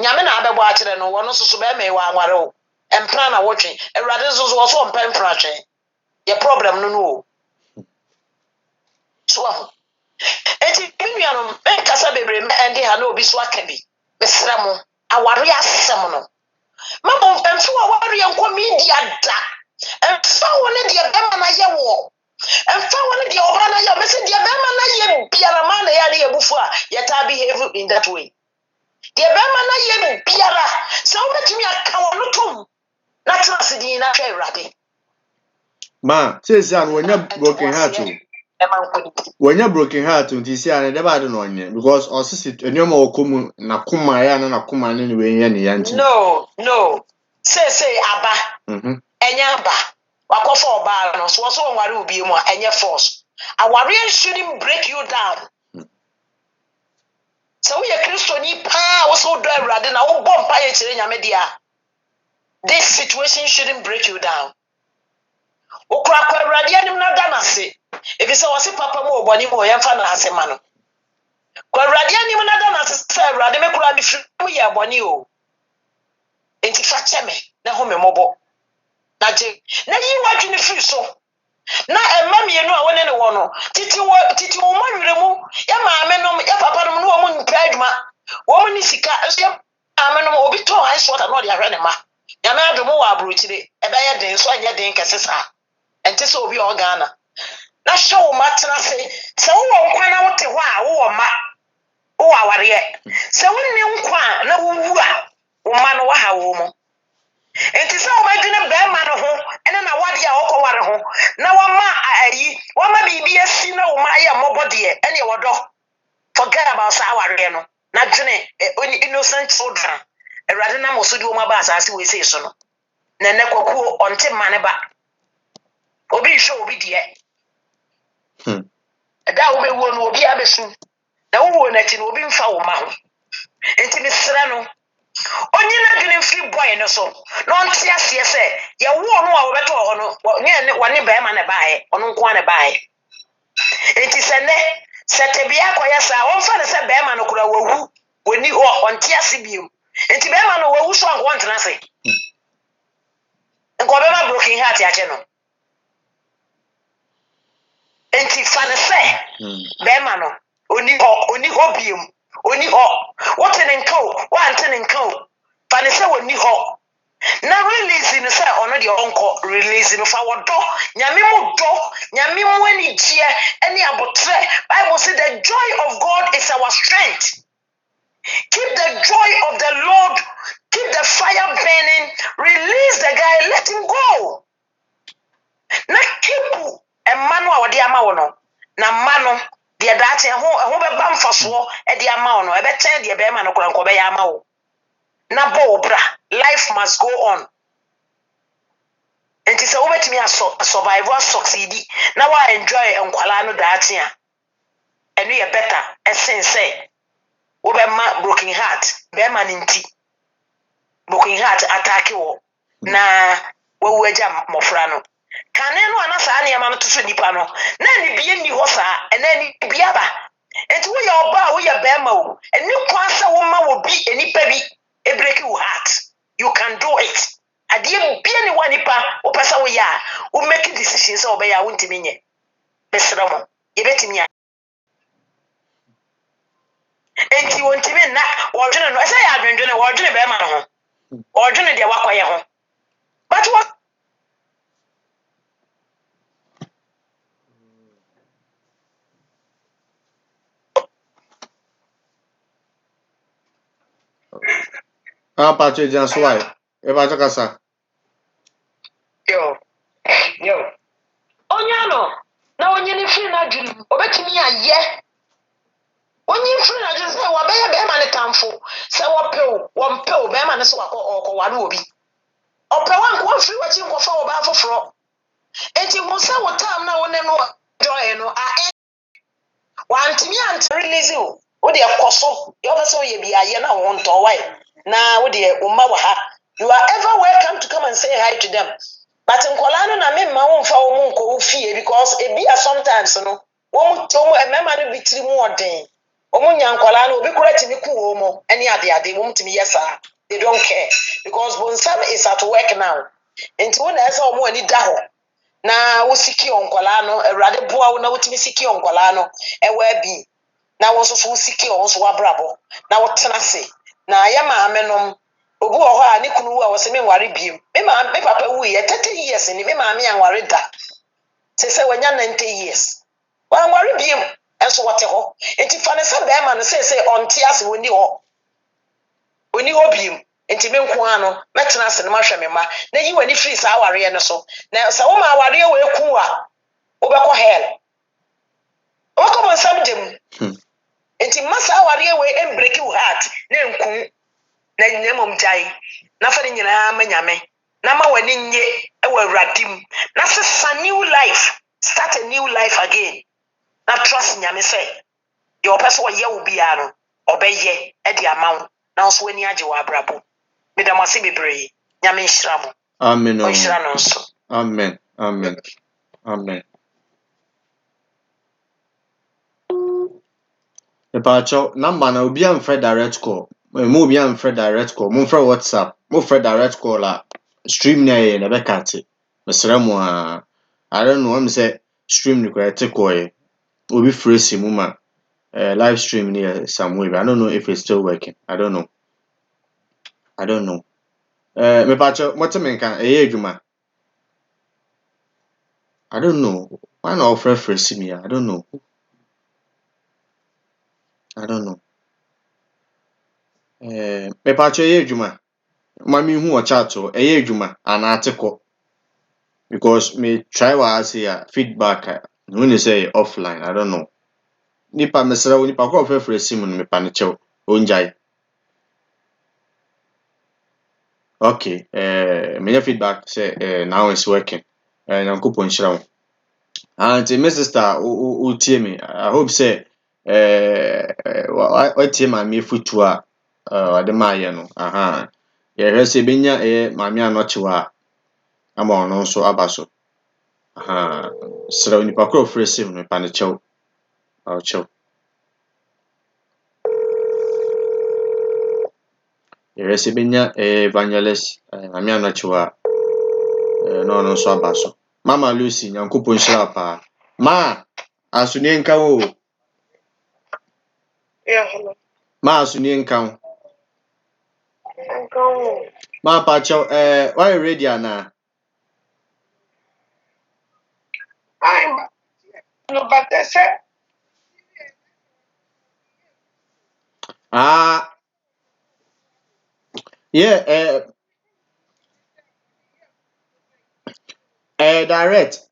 Speaker 3: nyame na abɛbɔ akyerɛ no wɔno nso so bɛrima yi waware wo mpra na wɔtwe awurade nso so wɔso ɔmpɛ mpra twe yɛ problem no o so aho enti me nuanom menkasa bebree ɛnde ha na obi so aka bi mesrɛ mo aware asɛm no mama mfi wɔ awareɛ nkɔ media da mfa wo ne deɛ bɛrima no ayɛ wɔ mfa wo ne deɛ ɔbaa no ayɛ mɛsɛ deɛ bɛrima no ayɛ biara ma na yɛ ne yɛbufu a yɛtaa behave in that way deɛ bɛrima no ayɛ biara sɛ wobɛtumi aka wɔ no tom na tena ase din na hwɛ awurade
Speaker 1: ma sɛsi a no wɔnya broken heart o wɔnya broken heart nti si a ne dɛ baade no ɔnyɛ because ɔsisi nneɛma wɔkɔ mu na koma ya na koma ne wɔnyɛ ne ya nti
Speaker 3: no sɛsɛ aba ɛnyɛ aba wakɔfa ɔbaa no so wɔso wɔnware obi mu a ɛnyɛ force awareɛ shouldn't break you down sɛ woyɛ kristoni paa wo sɛ wodɔ awurade na wobɔ mpaeɛ kyerɛ nyame deɛ a this situation shouldn't break you down wokora kɔ awurade anim na da n'ase ebi sɛ wɔse papa mu wɔ bɔne mu yɛmfa no ase ma no kɔ awurade anim na da n'ase sɛ awurade mekora mefiri mu yɛ bɔne o enti fa kyɛ me na ho me mmɔbɔ na gye na yi wadwene firi so na ɛma mmienu a wɔne ne wɔ no titi wo ma werɛ mu yɛ maame nom yɛ papa nom ne wɔ mu mpɛ adwuma wɔ mu ne sika yɛ maame nom obi tɔn ice water na ɔde ahwɛ ne ma nyame adom wɔ aburokyire ɛbɛyɛ den so anyɛ den kɛse saa ɛnte sɛ obi a ɔghana na hyɛ wo ma tena se sɛ wowɔ nkwa na wote hɔ a wowɔ ma wowɔ awareɛ sɛ wonni nkwa a na wowu a wo ma no waha wo mu enti sɛ wobɛdwene bɛrima no ho ɛne na wade a wɔkɔware ho na wama biribi asi na wo ma ayɛ mmɔbɔ deɛ ɛne wɔdɔ forget about saa awareɛ no na dwene innocent children awurade nam wɔ so de wɔn aba asase wɔ esei so no na ɛnɛ kɔkuo ɔnte mma ne ba obi nhwɛ obi deɛ ɛda a wobɛwuo no obi abɛsu na wowuo n'akyi no obi mfa wo ma ho enti mesrɛ no onye na-adwene mfiri bɔyɛ no so na ɔnte aseɛ sɛ yɛwo no a wɔbɛtɔ hɔ no wɔne bɛrima ne baeɛ ɔno nko a ne baeɛ enti sɛ nnɛ sɛ tebea akɔyɛ saa ɔmfa ne sɛ bɛrima no kora wawu wɔni hɔ ɔnte ase biom enti bɛrima no wawu so anka ɔntena ase nka ɔbɛma broken heart akyɛ no enti enti fa ne sɛ bɛrima no oni hɔ biom oni hɔ wote ne nka o wante ne nka o fa ne sɛ oni hɔ na release no sɛ ɔno deɛ ɔnkɔ release no fa wɔdɔ nyame mu dɔ nyame mu anigyeɛ ne abotrɛ bible say the joy of God is our strength. Keep the joy of the Lord, keep the fire burning, release the guy, let him go. Na keep a man wa wadi ama wono. Na mano deɛ daakye ho bɛba mfasoɔ de ama wo no ɛbɛkyɛn deɛ bɛrima no koraa nkɔbɛyɛ ama wo na bɔ wo bra life must go on nti sɛ wobɛtumi survive succeed na wa enjoy nkwalaa no daakye a ɛno yɛ better ɛsen sɛ wobɛma broken heart bɛrima no nti broken heart attack wo na wawu agya mmɔfra no kane no ana saa nneɛma no to so nipa no na ne bie nni hɔ saa ɛna ne bie aba enti woyɛ ɔba a woyɛ bɛrima o ɛni kwan sɛ woma wɔ bi nipa bi break your heart you can do it adeɛ bie ne wa nipa wopɛ sɛ woyɛ a wo make decision sɛ wobɛyɛ a wontumi nyɛ mesrɛ mo yɛbɛtumi a enti wontumi nna wɔdwene no ɛsɛ yɛ adwendwene wɔdwene bɛrima no ho wɔdwene deɛ wakɔyɛ ho but what
Speaker 1: Pacho Janso why? Eba Jakasa.
Speaker 3: yo onyano na onye ni free na dwene obetumi ayɛ onye free na dwene sɛ wabɛyɛ bɛrima ne tamfo sɛ wɔmpɛw bɛrima ne sɛ wakɔware obi ɔpɛ wankɔ free wakyi nkɔfa wɔ baa foforɔ enti hu sɛ wo tam na wo ne no joy no a wantumi release o wo de ɛkɔ so yɛ ɔbɛ sɛ woyɛ bi ayɛ na wo ntɔ wae na wo de umma wa ha you are ever welcome to come and say hi to them but nkola no na me ma wo mfa wo mu nkɔ wo fie because ebi a sometimes no wo mu emema no bitiri mu ɔden wo mu nya nkola no obi kura timi ku wo mu ani ade wo mu timi yesa they don't care because bonsam is at work now enti wo na ɛsɛ wo mu ani da hɔ na wo siki nkola no awurade boa wo na wo timi siki nkola no ɛwɔ abi na wo so siki wo so wabrabo na wo tena se na ya maame nom obu wɔ hɔ a ne kunu wu a wɔsɛ me nware biem me papa wu yɛ 30 years ni me maame anware da sɛ wanya 90 years wa nware biem ɛso wɔte hɔ enti fa ne sɛ bɛrima no sɛ ɔnte ase woni hɔ biem enti me nko ano mɛtena ase no mahwɛ me ma na yi wani free saa awareɛ no so na sɛ wo ma awareɛ wɔ eku a wobɛkɔ hell wobɛkɔ bonsam dem enti masa awareɛ wɔ embreki wo heart na nku na nyemom jai na fa ne nyinaa ma nyame na ma wani nye e wɔ awuradim na sesa new life start a new life again na trust nyame sɛ deɛ ɔpɛ sɛ ɔyɛ wo bia no ɔbɛyɛ de ama wo na nso wani agye wɔ abrabɔ meda mo ase bebree nyame nhyira mo
Speaker 1: Amen.
Speaker 3: ɔnhyira no nso
Speaker 1: Amen. Pacho number na obi amfrɛ direct call. Mo obi amfrɛ direct call. Mo mfrɛ WhatsApp. Mo frɛ direct call la stream na yɛ na bɛka te. Mesrɛ mo a I don't know, I'm say stream ni kwa te call. Obi frɛ mu ma live stream ni some way. I don't know if it's still working. I don't know. Me pacho mo te menka ɛyɛ adwuma. I don't know. Why not frɛ me? I don't know. Me pacho ɛyɛ adwuma. Mami hu o chat o ɛyɛ adwuma ana atekɔ because me try wa say feedback no ne say offline. I don't know. Nipa mesra wo nipa ko frɛ sim no me pa ne kyɛw onjai. Okay, me feedback say now it's working. Nyankopɔn nhyira wo. And my sister who tie me, I hope say what tie ma me futu a ade ma ye no. Aha. Ye hwɛ sɛ benya maame anɔkyewa a ama ɔno nso aba so. Aha. Srɛ nipa ko frɛ sim no pa ne kyɛw. Ɔkyɛw. Ye hwɛ sɛ benya evangelist maame anɔkyewa a no nso aba so. Mama Lucy, Nyankopɔn hyira pa. Ma Asuni nka wo.
Speaker 3: Yeah, hello.
Speaker 1: Ma asuni nka.
Speaker 3: Uncle.
Speaker 1: Ma pacho why ready ana?
Speaker 3: I'm no, but they said
Speaker 1: Ah, yeah, direct.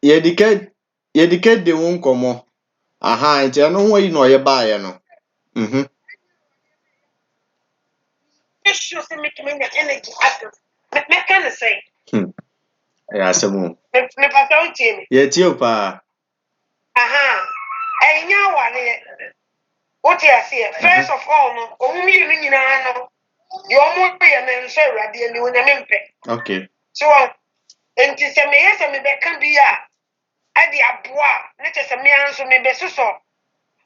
Speaker 1: Yedike de wo nkomo. Aha, nti eno ho yi no ye baaye no. Mhm.
Speaker 3: issues in making the energy active. Me can say.
Speaker 1: Ya asemu.
Speaker 3: Me pass Jamie.
Speaker 1: Ye tie pa.
Speaker 3: Aha. Enya wale. What you say? First of all, no. Omi ni nyina no. Yo mo ye na nso awurade ani wonya mempe.
Speaker 1: Okay.
Speaker 3: So, enti se me yesa me be kan bi a ade aboa ne kyese me anso me be soso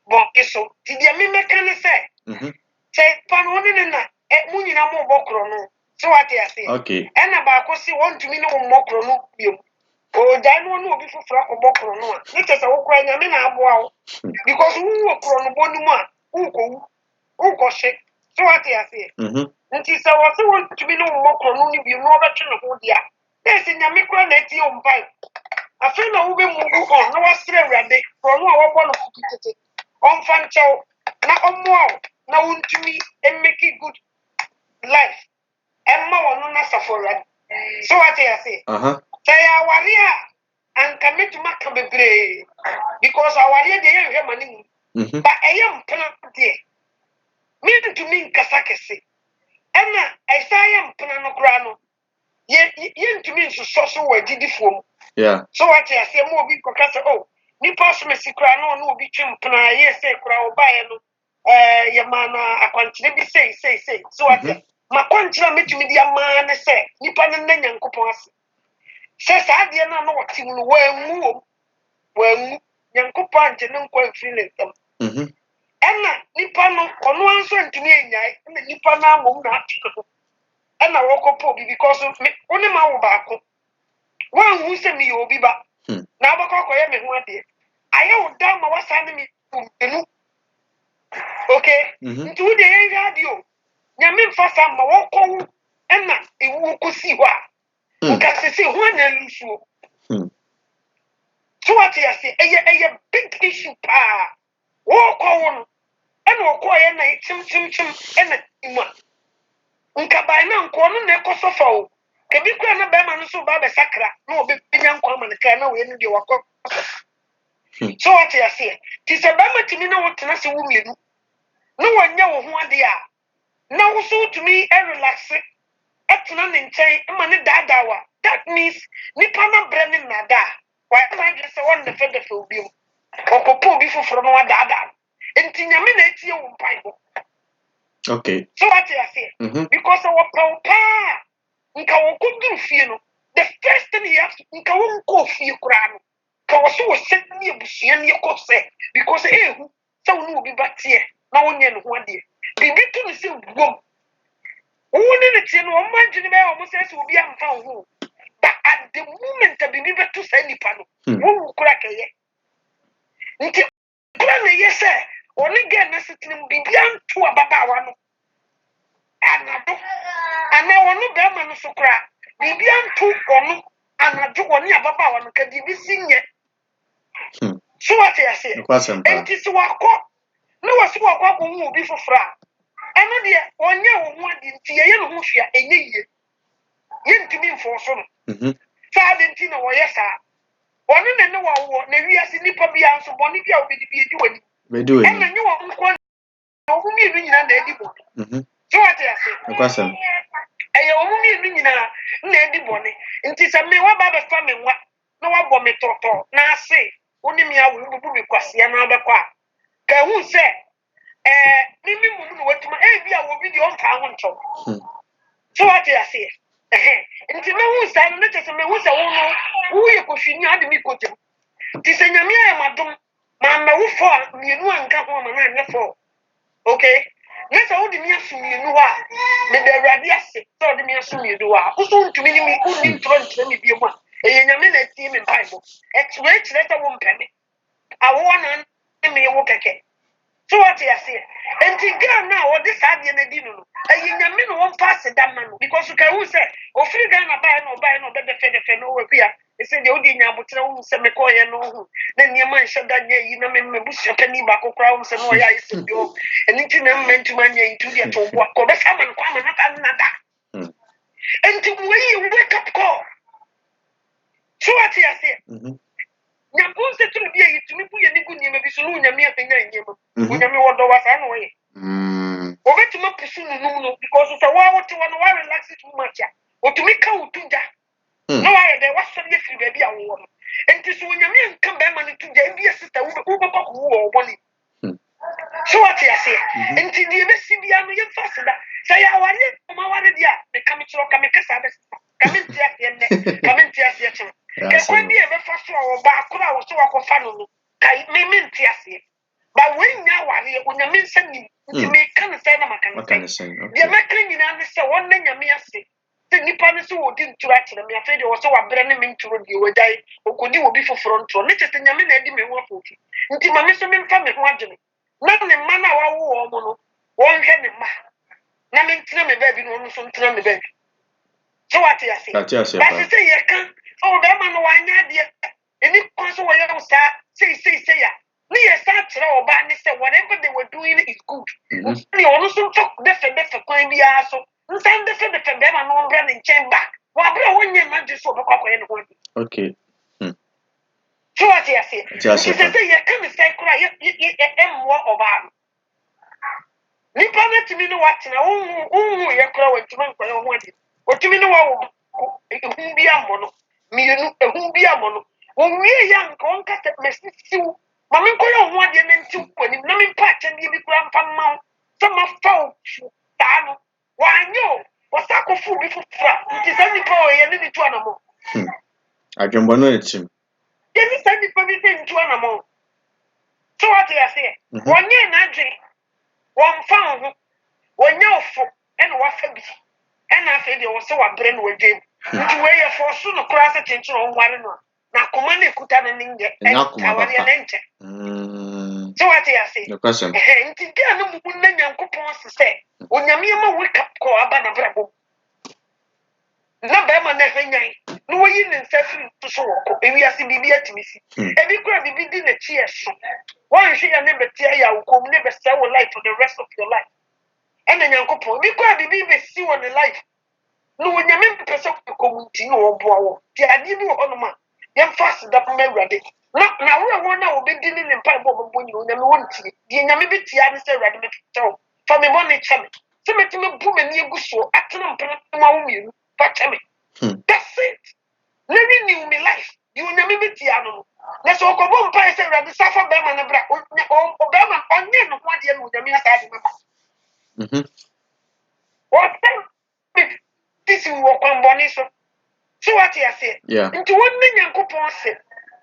Speaker 3: bon eso. Ti dia me meka ne se.
Speaker 1: Mhm.
Speaker 3: Say pan woni ne na mu nyina mo bokro no. So what you say?
Speaker 1: Okay.
Speaker 3: Ena ba ko si won tumi no mo bokro no biom. O dan no no obi fufura ko bokro no a. Ne kyese wo kura nya me na aboa wo. Because who wo kro no bonu mu a, who ko she. So what you say?
Speaker 1: Mhm.
Speaker 3: Nti se wo se won tumi no mo bokro no ni biom no obetwe no ho dia. Esi nya me kura na eti o mpai. Afi na wo be mu on na wasere awurade. Kro no a wo bo no kitete. On fan chow na omo na wontumi make it good life. Emma wono na safora. So what you say? Say awaria and commit to maka bebre because awaria dey ehwe mani. But eyam plan dey. Me to me nkasa kese. Emma esayam plan no kra no. Ye ntumi nsoso wo adidifo.
Speaker 1: Yeah.
Speaker 3: So what you say mo bi kokasa oh nipa so mesi kra no obi twem plan ye say kra obaye no yamana akwankyere bi say so what ma kwankyere metumi di ama ne say nipa ne na nyankopon ase say saa de na no wotim no wangu nyankopon anje ne nkwa mfiri ne ntam ena nipa no ono anso ntumi enyai na nipa na amom na atiko ena wokopo bi because oni ma wo baako wangu se mi obi ba na abakọ koye me ho ade aye wo da ma wasa ne mi enu okay nti wo de yen radio nyame mfasa ma wo ko ena ewu ko si ho a nka sisi ho na lusuo so what you say eye big issue pa wo ko wo no ena wo ko ye na chim ena ima nka ba na nko no na ekosofa o kebi kwa na be ma no so ba be sakra na obi nya nko ama ne ka na we no de wakọ. So what you say? Ti se ba matimi na wotena se wo mienu. No wanya wo ho ade a. Na wo so tumi relax. Etena ne nkyɛn ma ne daadawa. That means nipa na bre ne nada. Wa ma gbe se won ne fede fe obi mu. Okopo obi foforo no wadaada. Enti nyame na etie wo mpai ho.
Speaker 1: Okay.
Speaker 3: So what you say? Because our papa nka wo kudu fie no. The first thing you have to nka wo nko fie kura no. Ka wo so wo sɛni ebusua ne ekose because ehu sɛ wo no obi batie na wo nye no ho ade bibi to no sɛ wom wo ne ne tie no o manji ne ba o mo sɛ obi amfa ho but at the moment that bibi beto sɛ nipa no wo kura kɛyɛ nti kura ne yɛ sɛ oni get na sitin bibi anto ababaawa no anado ana wono be ma no so kura bibi anto ono anado woni ababaawa no ka bibi sinye. So what you say? And this wako. No was wako who be for fra. And no dear, one year one didn't see a young who's a year. Yen to me for some. Sardentina or yes, sir. One and no one, maybe as a nipper be answer, Bonivia will be doing.
Speaker 1: We do it.
Speaker 3: And then you want one only ring and edible. So what you say? I only ring in Lady Bonnie. And tis a me what about the family? What no one bomb me toto. Now say. Oni mi awu bubu bi kwase na abekwa ka hu se mimi mu no watuma bi a wo bi di on fa ho ncho so what you say nti me hu sa no tese me hu se wo no wo ye kohwini ade mi kojem ti se nyame ya madom ma wo fo a mienu anka ho ma na ne fo okay ne se wo di mi asu mienu a me da awurade ase so di mi asu mienu a wo so ntumi ni mi uni ntro ntre mi bi mu a e nyame na tie me bible et we chire ta wo mpeme awo na me wo keke so what you say enti Ghana na wo de saade na di no e nyame no won pass da ma no because you can who say ofiri Ghana buy no be fe no we bia e say de odi nya botre wo se me ko ye no hu na niema nhye da nya yi na me busu pani ba kokora wo se no ya ise bio eni ti na mentuma nya itu de to bo ko be sama no kwa na ta na da enti we wake up call so what you say nyampo se tumi bi yi tumi bu ye ni gu nyema bi so no nyame afenya nyema nyame wo do wa sa no ye obetuma pusu nunum no because so wa wote wa no wa relax too much ya otumi ka utuja no wa ye de wa so ye free baby awo no enti so nyame nka be ma no tuja bi sister wo be ko wo boni so what you say enti die be sibia no ye fast da say ya ware ma ware dia me kam chiro kam kasa be kam ntia ye ne kam ntia ye chen ke kwa bi e be fast wo ba akura wo so wa ko fa no kai me ntia ye ba when nya ware onyame nsam ni nti me kan say na makan say dia me kan nyina ne say won na nyame ase te nipa ne so wodi ntura kire me afi de wo so wa bre ne me nturo die wodai okodi wo bi foforo nturo ne tete nyame na edi me ho afofi nti mame so me mfa me ho adwene na ne ma na wa wo mo no won hwe ne ma na me ntina me ba bi no no so ntina me ba bi so what you say that is say ye kan o be ma no wa nya de eni kon so wo ye wo sa say ya ni ye sa kire oba ni say whatever they were doing is good ni onu so tok de kwan bi aso nsan de be ma no bra ne nchen back wa bra wo nya ma je so be kwa ye no
Speaker 1: okay
Speaker 3: so what you say say ye kan say kura ye emwo oba nipa na timi no watena unhu ye kura wantuma nkwa ho ade otumi no wa ehun bi amo no mienu ehun bi amo no wonwie ya nka on kasa mesisiu mame nkoyo ho ade na nti kwani na me pa akyɛ bi kura mfa ma sama fa ta no wanyo wasakofu bi fufura nti sa nipa o ye ne ni tu anamo
Speaker 1: adwombo no etim
Speaker 3: ye ni sa nipa bi se ntu anamo so what you say wonye na dwe won fa ho wonya ofo ena wafa bi ena afa de wo se wa bre no wadwem nti we ye fo so no kura se chenchero on ware no na koma na ekuta na ninge awale na nche so what you say nti dia no mu na nyankopon se onyame ma wake up call aba na brabo na ba ma na hwanyan no wo yi ne nsafi to so woko ewiase bibi atimisi ebi kura bibi di na chi eso wan hwe ya ne betia ya ukom ne be say wo life for the rest of your life and nyankopon bi kwa bibi be si won life no wonyame mpese komunti no oboa wo ti ade bi ho no ma yem fast da ma awurade na wo na obedi ni mpa bo bo nyi wonyame wonti di nyame bi tia ne se awurade me tew fa me bone chame se metime bu mani eguso atena mpena ma wo mienu fa chame that's it living new me life di wonyame bi tia no na so ko bo mpa se awurade safa be ma na bra o be ma onye no ho ade no wonyame asa de what this is what I'm so what you say into one nyankopon say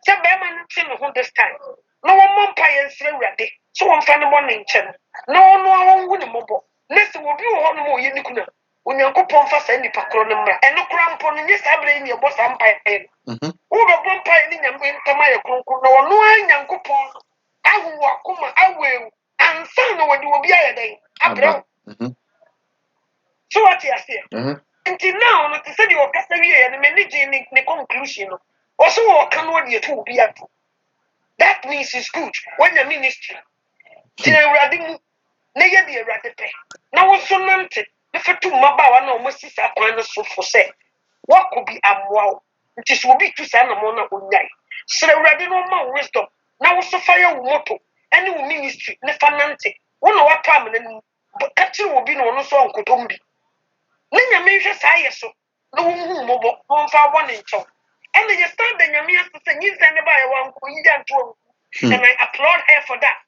Speaker 3: be man tin no this time no one man pa yen sre wurade so one fa no morning nche no no hu ne mobo nesi obi wo no mo ye nikuna onyankopon fa sa nipa kro no mra eno kra mpo no nye sabre ni ebo sa mpa yen wo be bon pa ni nyambe ntama ye kronkron no no anyankopon awu akoma awu ansa no wodi obi ayeden abra so what you say until now no say the okasa wie no manage ni conclusion no also wo kan wo de to obi ato that means it's good when the ministry tina awurade mu na ye de awurade pe na wo so nante ne fetu maba na o masisa kwan no so fo se what could be amwa nti so obi tu sa na mo na onyai sere awurade no ma wisdom na wo so fire wo moto ene wo ministry ne fanante wo na wa pam na nu kachi wo bi no no so onkotom bi na nyame hwe saa ye so na wo hu mobo wo mfa bo ne ncho and you stand the nyame asese nyi send by one ko yi anto and I applaud her for that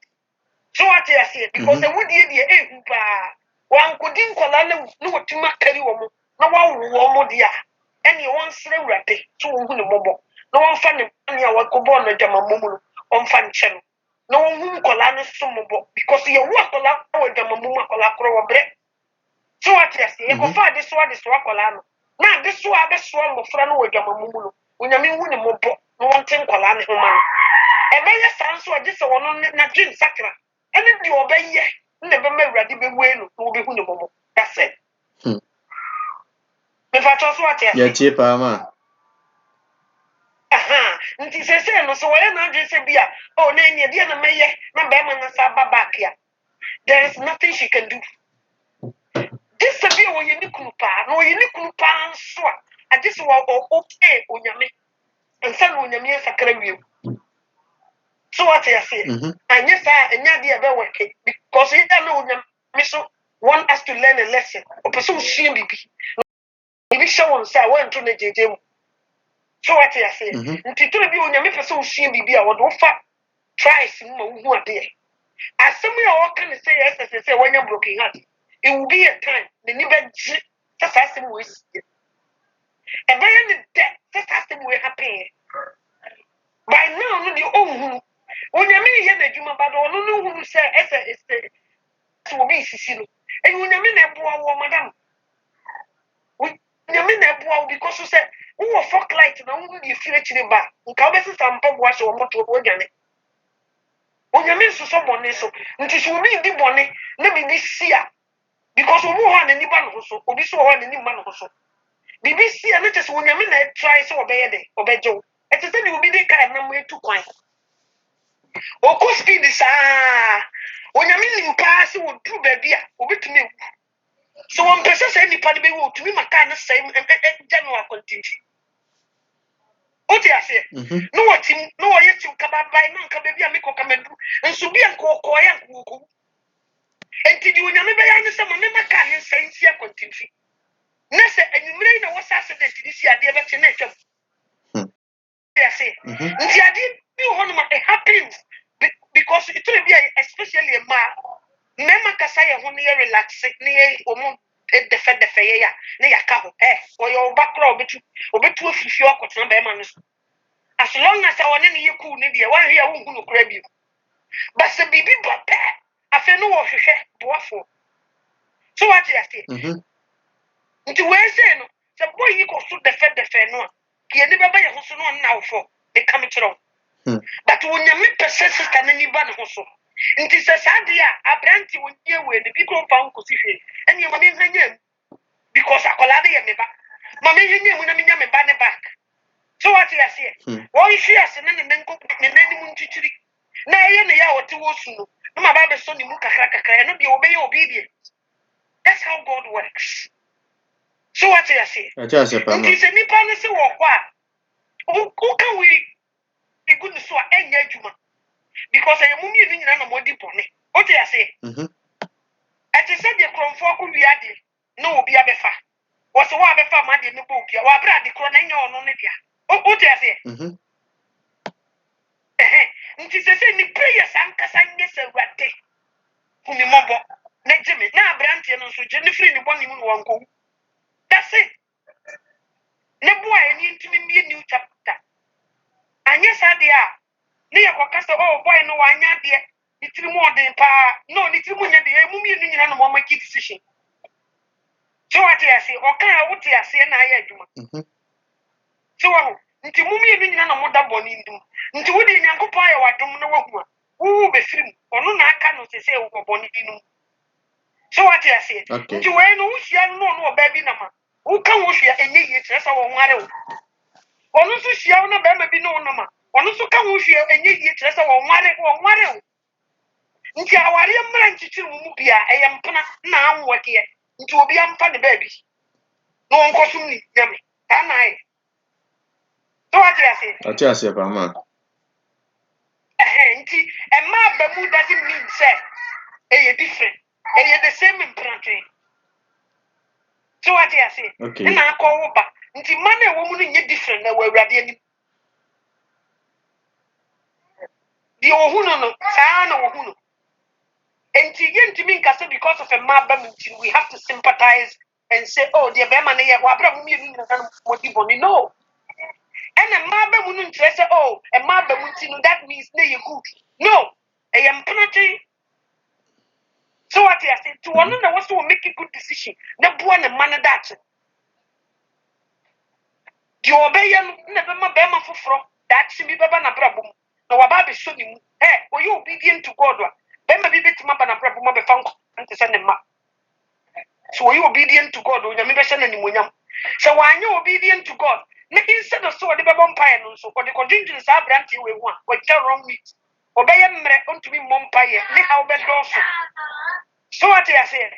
Speaker 3: so what you say because the would ye ehu pa wan ko din kola na wotuma kari wo mo na wa wo mo dia and you want sre wrate so wo hu ne mobo na wo mfa ne anya wa ko bo na jama momu no o mfa nche no na wo hu kola no so mobo because ye wo kola wo jama momu kola kro wo bre so what you say e ko fa de so kola no na de so abeso mo fra no wo jama momu no onyame hu ne mobo no wonte nkwala ne ho ma ebeye sanso odi se wono na dream sakra ene di obeye ne be ma awurade be wenu no be hu ne mobo that's it me fa to so atia
Speaker 1: ya tie pa ma
Speaker 3: nti sese no so wole na adwe se bia oh na enie dia na meye na be ma na sa back ya there is nothing she can do this be wo yini kunu pa no yini kunu pa nso a this wo okay onyame ensa no onyame sakra wiem so what you say anya sa enya dia be work because you know onyame so want us to learn a lesson o person shame bibi bibi show on say want to na jeje mu so what you say nti to bi onyame person shame bibi a wo do fa tries mu ma hu ade asem ya wo kan say yes say when you broken heart it will be a time the never just asem we see and then the just asem we happen by now no the own onyame ye na adwuma ba do no no hu say ese so be sisi no e onyame na eboa wo madam onyame na eboa wo because say wo fuck light na wo dey feel chire ba nka obesi sampa boa so wo moto wo dwane onyame so bone so nti so obi di bone na bibi sia because obi ho na ni ba no so obi so ho na ni ba no so bibi sia na tese onyame na try so obeye de obejo e tese ni obi dey kai na mo etu kwan Oko speed sa onyame nimpa se wo dru ba bia obetumi ewu so won pese say nipa ne be wo tumi maka ne sai January continue oti ase no watim no wo yetim ka babai no nka ba bia me koka madu nso bia nko ya nko enti di onyame be ya ne se me maka ne sai nsia continue na se anwumre na wo sa accident ni si ade be te na twam ase nti ade bi ho no ma it happens because it will be especially a man mema kasa ye ho ne relax ne omo defend ye ya ne ya ka ho o yo bakra obetu afifi okotena be ma no as long as I want ne ye cool ne dia wan hwe a wo hu no kra bi but se bibi bope afa no wo hwehwe boafo so what you say nti we say no se boy yi ko so defend no ki ne be ba ye ho so no na wo fo e kam kiro but wonyame pese sister na ni ba ne ho so nti se sade a abranti wonye we ne bi ko fa nkosi hwe eni ma me hanya because akola de ye me ba ma me hanya mu na me nya me ba ne back so what you say wo hwe ase ne nko ne nani mu ntitiri na ye ne ya wote wo su no ma ba be so ni mu kakra no de obeye obedient that's how God works so what you say nti se nipa ne se wo kwa o kan we egunu so a enya adwuma because I mummy ni nyina na modi bone o te ase ati se de kromfo ko wiade na obi abefa wo se wo abefa ma de ne bo obi wa bra de kro na nya ono ne dia o te ase nti se ni prayer sankasa nye se wade kumi mobo na jeme na abrantie no so je ne free ni boni mu no wanko that's it ne boa eni ntimi mie new chapter anya sade a ne yakokasa oh boy no wanya de itiri mu odin pa no ni tiri mu nya de emu mi ni nyina no mo make decision so what you say o kan wo te ase na aye adwuma so wo nti mu mi ni nyina no mo da boni ndum nti wo de nyankopon aye wadom na wahu a wo be firim ono na aka no se se wo boni dinum so what you say nti we no wo hia no no ba bi na ma wo kan wo hia enye ye kire sa wo nware wo ono so hia no ba ma bi no no ma ono so kan wo hia enye ye kire sa wo nware wo nti awari mmra nchichiru mu bia mpana na anwoke nti obi ampa ne baabi no onkosum ni nyame tanai so what you say
Speaker 1: ati pa ma
Speaker 3: nti emma abamu doesn't mean say different the same implant so what you say na akọ ba nti man e wo mu no nye different na wawurade ani di ohunu no saa na ohunu and to because of a mabam, we have to sympathize and say, oh, dear Beman, no. And a mabam say, oh, a mabam, that means they good. No, I am penalty. So what I said to one another was to make a good decision. The one and man that di obeye no na be ma be ma foforo that si bi baba na brabom na waba be so ni mu oye obedient to God wa be ma bi betima ba na brabom be fa nko se ne ma so oye obedient to God onyame be hye na ni monyam so wanye obedient to God na instead of so de be bompae no so de kodwindwin sa branti we hu a o cha wrong meat obeye mre ontumi mompae ne ha obe doso so what you say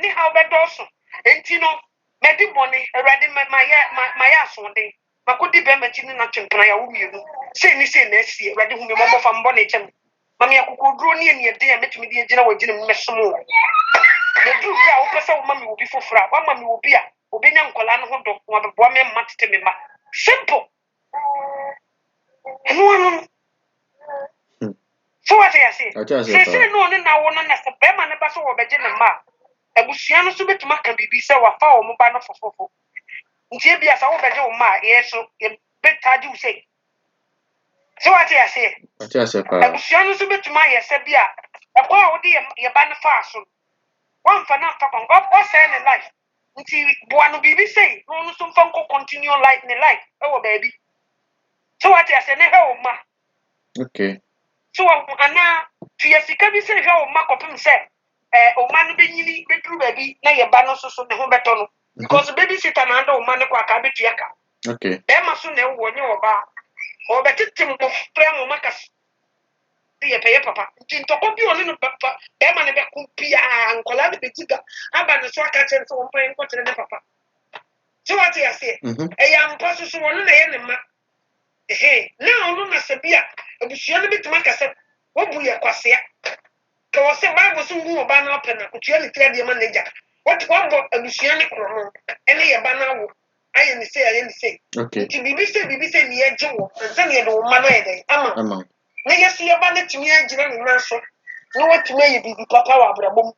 Speaker 3: ni ha obe doso enti no medi boni awrade maya asonde makodi be machi ni na twempena ya wo mienu sei na asie awrade hu me mo fa mbo na chem mami akokoduro ni eni ede ya metumi de agina wagina mmesomo na duru bia wo pesa wo mami obi fofora wa mami obi a obi nya nkola no ho do wo bebo me matete me ma simple no so what you say say no na wo no na se be ma ne ba so wo beje ne ma abusua no so betuma ka bibi se wafa wo mo ba no fofofo ntie bia sa wo beje wo ma yeso ye betaji wo sei so what you say abusua no so betuma ye se bia ekwa wo de ye ba no fa so wan fa na fa kon go say ne life nti boa no bibi sei no so fa nko continue life ne life e wo baby so what you say ne he wo ma
Speaker 1: okay
Speaker 3: so ana tuye sika bi se he wo ma kopim se o man be nyini be dru baby na ye ba no so ne ho beto no because baby sitter na ndo o man ko aka betu aka
Speaker 1: okay
Speaker 3: e ma so na wo nye oba o betitim mo frem mo makas ye peye papa ntoko bi oni no papa e ma ne be ku pia ankola be tiga aba no so aka chen so mpa en ko chen ne papa so what you say e ya mpa so wonu na ye ne ma na onu na se bia abusua no bituma kase wo bu ye kwasea ka wo se bible so hu oba na open na kutua ne tira de manager what bo abusua ne krono ene ye ba na wo aye ni say
Speaker 1: okay
Speaker 3: bibi se ni ye jewo nse ne do ma na ye dey ama na ye so ye ba na tumi agina ni na so no watumi ye bibi papa wa abrabom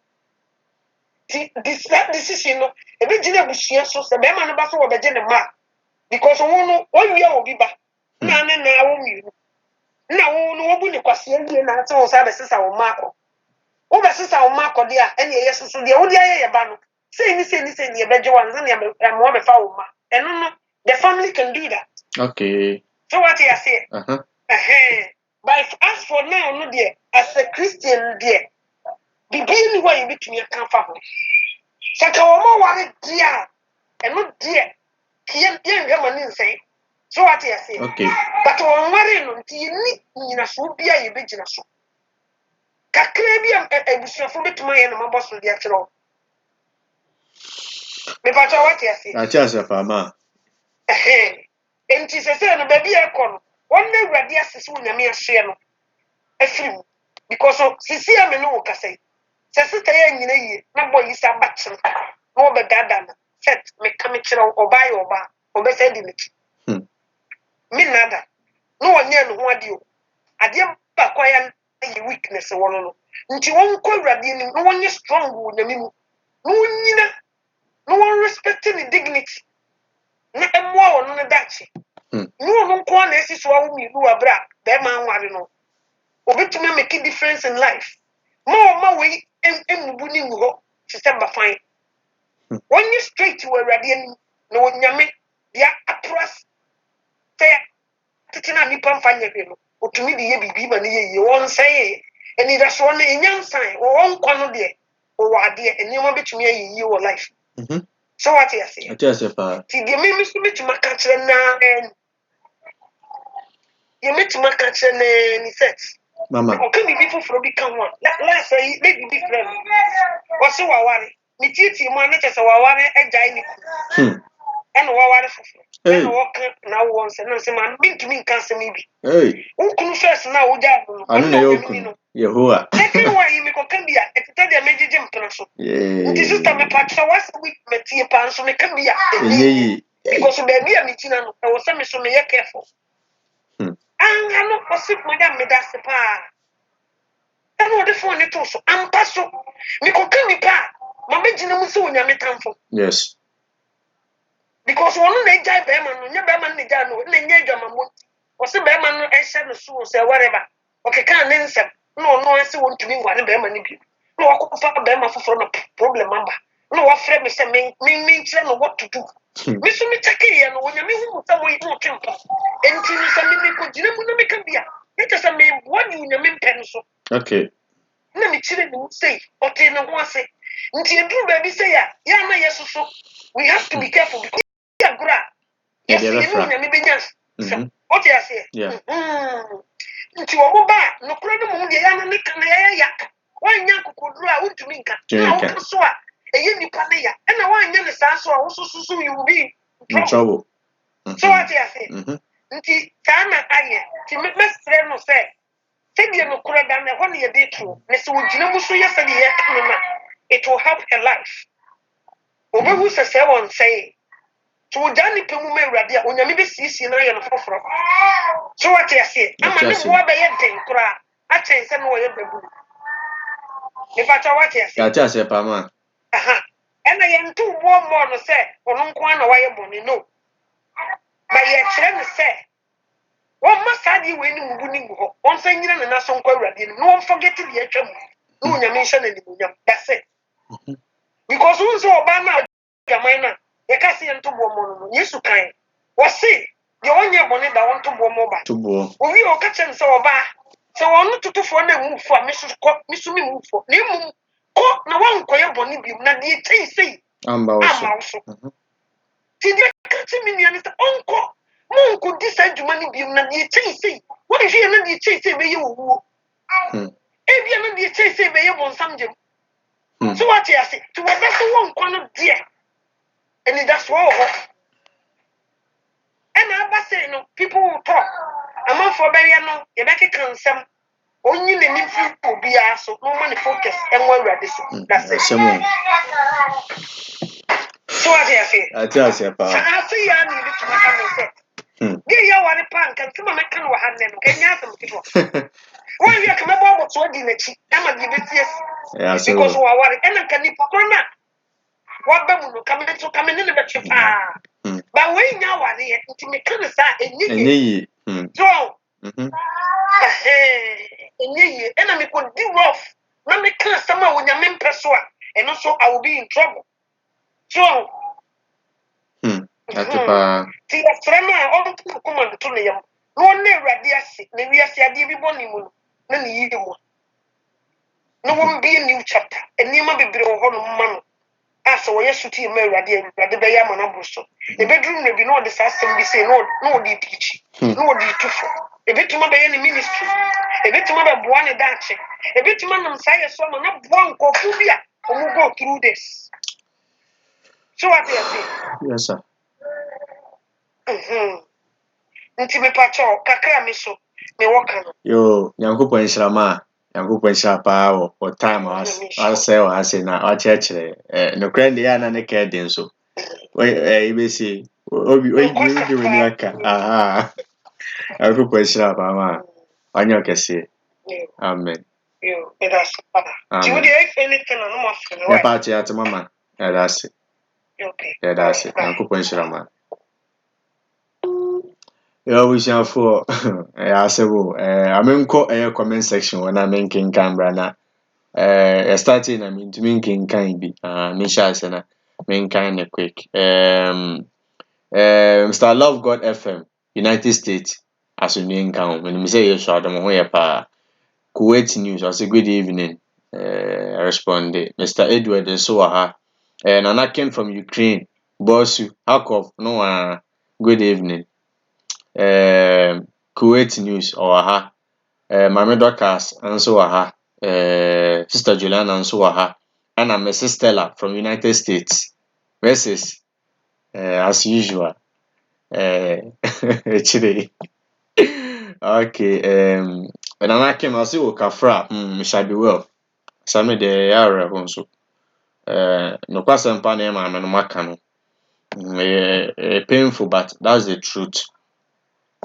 Speaker 3: this decision no e be gina abusua so se be ma no ba so wo be je ne ma because wo no wo wi a obi ba na ne na wo mi na wo no wo bu ne kwase ndie na ate wo sa be sisa wo mako wo be sisa wo mako dia ene ye susu dia wo dia ye ba no say ni ye beje wan zan ya mo be fa wo ma eno no the family can do that
Speaker 1: okay
Speaker 3: so what you say but as for now no dia as a Christian dia bibi ni wa ye bitumi aka fa ho saka wo mo ware dia eno dia kiye ye ma ni nsai so what you say
Speaker 1: okay
Speaker 3: but wo ware no nti ni nyina so bia ye begina so kakra bi abusufo betuma ye no maboso dia kiro me pacha what you say
Speaker 1: acha sefama
Speaker 3: enti sese no baby e ko no wonna awurade asese unyame ahye no afiri because sisi ame no wokasai sese taye nyina yie na boy isa batchen no obegada na set me kame kire oba ye oba obese di mechi me nada no wonye no ho ade o ade ba kwaya na weakness wono no nti won ko awurade ni no wonye strong unyame mu no nyina no one respecting the dignity na emwa wono no dachi no nko na esi so awu mi lu abra be ma nware no obetumi make a difference in life ma we emubu ni ngo system fine when you straight to awurade ani na wonyame ya atras te titina ni pam fanya bi no otumi de ye bibi ma ne ye won say eni da so na enyansan won kwa no de o wade eni ma betumi ayi wo life so what you say
Speaker 1: acha sefa
Speaker 3: ti de me so betuma ka kire na ye metuma ka kire na ni set
Speaker 1: mama
Speaker 3: o kan bibi foforo bi kan ho la say le bibi friend o so waware ni titi mo na chese waware agai ni eno waware foforo eno wo kan na wo nse na se man bintumi kan se mi bi unkunu first na wo ja no
Speaker 1: anu na yokun yehowa
Speaker 3: second one yi mi ko kan bia etete de mejeje mpena so nti sister me patcha was we metie pan so me kan bia
Speaker 1: enyi
Speaker 3: because baby a metina no e wo se me so me ye careful anu osip mo ja me da se pa anu de phone ni to so ampa so me ko kan mi pa ma megina mu so onyame tamfo
Speaker 1: yes
Speaker 3: because one na jai be man no nya be man ni ja no na nya adwama mo o se be man no e hye no so se whatever okay kan ne nsem no ase won tumi ngwane be man ni bi no ko fa be man foforo na problem amba no wafrɛ me sɛ me nkyerɛ no what to do me so me take here no wonya me hu sɛ mo no twempa enti no sɛ me ko gyina mu no me ka bia me kyerɛ sɛ me what you nya me mpɛ no so
Speaker 1: okay
Speaker 3: na me kyerɛ no say ɔte ne ho ase nti edu ba bi say ya na yesoso we have to be careful because ya gura yes you know nya me benya what you say nti wo ba no kura no mu de ya no ne ka na ya wanya kokoduru a wontumi nka na wo ka so a eye nipa ne ya na wanya ne saa so a wo susu you be in trouble so what you say nti kana aye ti me mesre no say sɛdeɛ no kura da na hɔ ne yɛ de to ne sɛ wogyina mu so yɛ sɛdeɛ yɛ ka no na it will help her life obehu sɛ sɛ wɔn sɛe so wogya nipa mu ma awurade a onyame bɛsiesie no ayɛ no foforɔ so what you say ama ne mmoa bɛyɛ den koraa akyɛn sɛ no wɔyɛ babu nipa what you say
Speaker 1: yɛate asɛ pama
Speaker 3: ɛna yɛnto mmoa mmɔɔ no sɛ ɔno nko ara na wayɛ bɔne no ma yɛkyerɛ no sɛ one must have you when you wouldn't go. Once I knew and that's on Corradi. No one forget the attribute. No, you mention any. That's it. Because who's all by now, Jamina, you can't see into woman. Yes, you can. Was see, you own your bonnet that want to go mobile.
Speaker 1: to bo.
Speaker 3: We all catch and so bad. So I want to for them move for Mrs. move for. Name oh, no one call your bonnet be not the say.
Speaker 1: I'm also.
Speaker 3: Did you catch me and it's uncle? Mo could decide to money be na the chase. What if you not the chase be you? If you not the chase be you on some gym. So what you say? To what that's one corner dear. And that's all. And I say no people will talk. I'm not for Bariano, you make a consum. Only the new food will be so no money focus and one ready. That's it. So what you say?
Speaker 1: I tell you,
Speaker 3: I see you need to make a yeah, you want a punk and some American will have them. Can you have them people? Why you come about what's what in the cheek? I'm a give it yes. Because we are worried. And I can nip corner. What Babu coming to come in the betcha. But when you are here, to make kind of that and ye. So, and I could do rough. Let me kill someone when you're in Pessoa, and also I will be in trouble. So, ti aframa on to command to them. No never radiasi, never see a divi bonimu, no need mu. No one be a new chapter, and you might be below man. As a way to team radiant, the Bayama Nabuso. The bedroom may be no disaster, be say no, deep teach, no deep to a bit to my any ministry, a bit to my one dancing, a bit to my sire son, not one copubia, who will go through this. So what do you say?
Speaker 1: Yes, sir.
Speaker 3: Nti me pacho kakra me so me waka no
Speaker 1: yo Nyankopɔn nhyirama Nyankopɔn nhyira paa wɔ time asɛ wɔ ase na ɔkyerɛkyerɛ no kran de ya na ne ka den so ibesi obi wani aka Nyankopɔn nhyira paa ma ɔnyɛ ɔkɛse amen
Speaker 3: yo me da so pa ti wo de anything no mo afre me
Speaker 1: wa pa che ate mama ya da se
Speaker 3: okay
Speaker 1: ya da se Nyankopɔn nhyira ma yo we shall for asebo amenko comment section wana menkin camera na starting na mentumi nkenkan bi me sha ase na menkan ne quick Mr. Love God FM United States asuni nkan when me say yeso adom ho ye pa Kuwait News I say good evening respond Mr. Edward so ha Nana Ken from Ukraine Bosu Hakov no good evening Kuwait News or ha Mame Dorcas nso wɔ ha Sister Juliana nso wɔ ha ɛna Mrs. Stella from United States versus as usual ekyire okay Nana Kim ɔse wɔ kafra shall be well same de yare ho nso nokwasɛm pa na ɛma no maka no painful but that's the truth.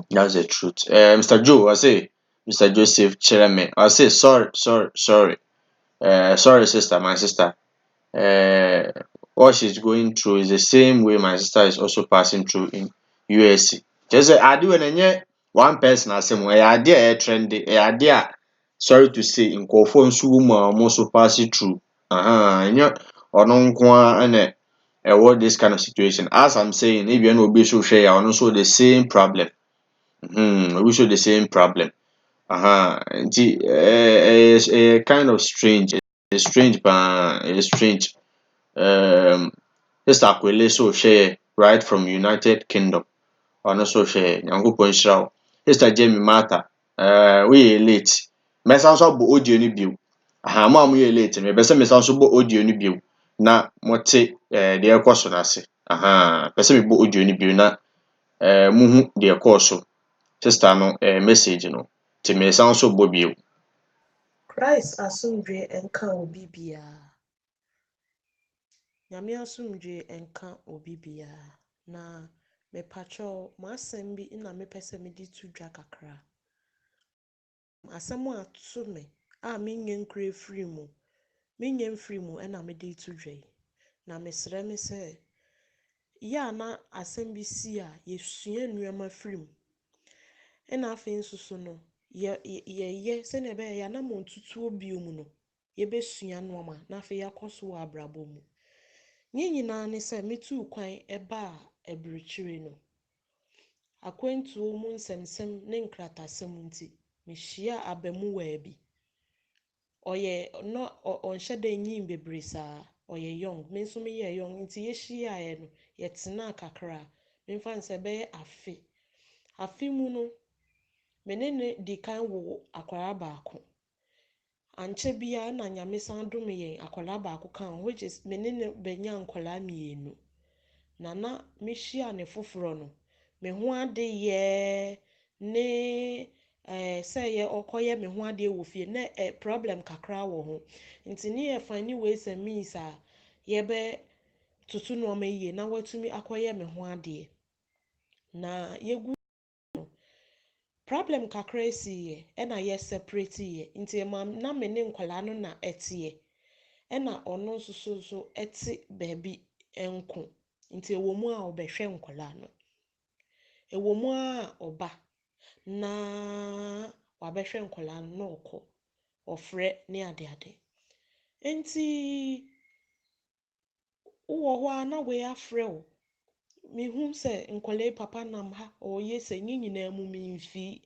Speaker 1: Mr. Joe, I say, Mr. Joseph Chereme, I say, sorry, sister, my sister. What she's going through is the same way my sister is also passing through in USC. Just say, I do and one person, I say, I idea trendy, idea. Sorry to say, in Kofon Suma, I'm also passing through. And ɔno nko ara na ɛwɔ this kind of situation. As I'm saying, ebia na obi so hwɛ ya ɔno so the same problem. Obi so the same problem. Nti kind of strange. It's strange paa. It's strange. Sister Akwele so hwɛ right from United Kingdom. Ɔno so hwɛ Nyankopɔn nhyira wo. Sister Jamie Martha, woyɛ late. Mɛsan so abɔ audio no bio. Mo a moyɛ late no, mepɛ sɛ mesan so bɔ audio no bio na mote deɛ ɛkɔ so no ase. Pɛ sɛ mebɔ audio no bio na muhu deɛ ɛkɔɔ so. Sister no message no. Nti mesan so bɔ bio.
Speaker 2: Christ asomdwe nka obi biara. Nyame asomdwe nka obi biara. Na mepacho masɛm bi na mepɛ sɛ mede to dwa kakra. Asɛm a to me a menya nkura firi mu. Menya mfiri mu na mede to dwa yi. Na mesrɛ me sɛ ya na asɛm bi si a yɛsua nneɛma firi mu. Na afei nso so no yɛyɛ sɛnea ɛbɛyɛ yɛanam ntutuo bio mu no yɛbɛsua nneɛma na afei yɛakɔ so wɔ abrabɔ mu. Nye nyinaa ne sɛ metu kwan ɛba a ɛbirikyiri no. Akwantuo mu nsɛmsɛm ne nkratasɛm nti mehyia abamuwaa bi. Ɔnhyɛ da nyin bebree saa. Ɔyɛ young. Me nso meyɛ young nti yɛhyiaeɛ no yɛtena kakra. Memfa nsɛ bɛyɛ afe. Afe mu no me ne di kan wo akwara baako. Ankyɛ biara na Nyame san dom yɛn akwara baako kan which is me ne benya nkwara mmienu. Na mehyia ne foforo no me ho ade yɛ ne sɛ ɔkɔyɛ me ho ade wɔ fie na problem kakra wɔ ho. Nti ne yɛ find ways and means a yɛbɛ tutu nneɛma yie na watumi akɔyɛ me ho ade. Na yɛgu problem kakra si na yɛ separate yɛ. Nti na me ne nkwala no na ɛteɛ. Na ɔno nso so ɛte baabi nko. Nti ɛwɔ mu a ɔbɛhwɛ nkwala no. Ɛwɔ mu a ɔba na wabɛhwɛ nkwala no na ɔkɔ. Ɔfrɛ ne ade. Nti wowɔ hɔ a na wei afrɛ wo. Mehu sɛ nkwala papa nam ha ɔyɛ sɛ nye nyinaa mu memfi.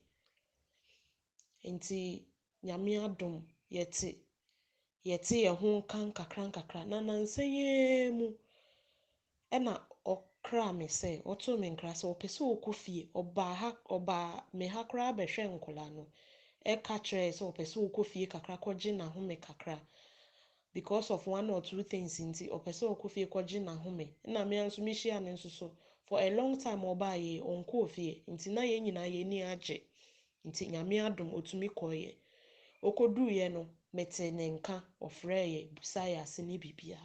Speaker 2: Nti Nyame adom yɛte yɛn ho kan kakra na nansa yɛ mu ɛna ɔkra me sɛ ɔto me nkra sɛ ɔpɛ sɛ ɔkɔ fie. Ɔbaa me ha koraa bɛhwɛ nkwala no. Ɛka kyerɛ sɛ ɔpɛ sɛ ɔkɔ fie kakra kɔgye n'ahome kakra. Because of one or two things nti ɔpɛ sɛ ɔkɔ fie kɔgye n'ahome. Na me nso mehyia ne nso so for a long time ɔbaa yɛ ɔnkɔ fie. Nti na yɛn nyinaa yɛni agye. Nti Nyame adom otumi kɔyɛ. Okoduye no mete ne nka ɔfrɛ yɛ busa yɛ ase ne bibia.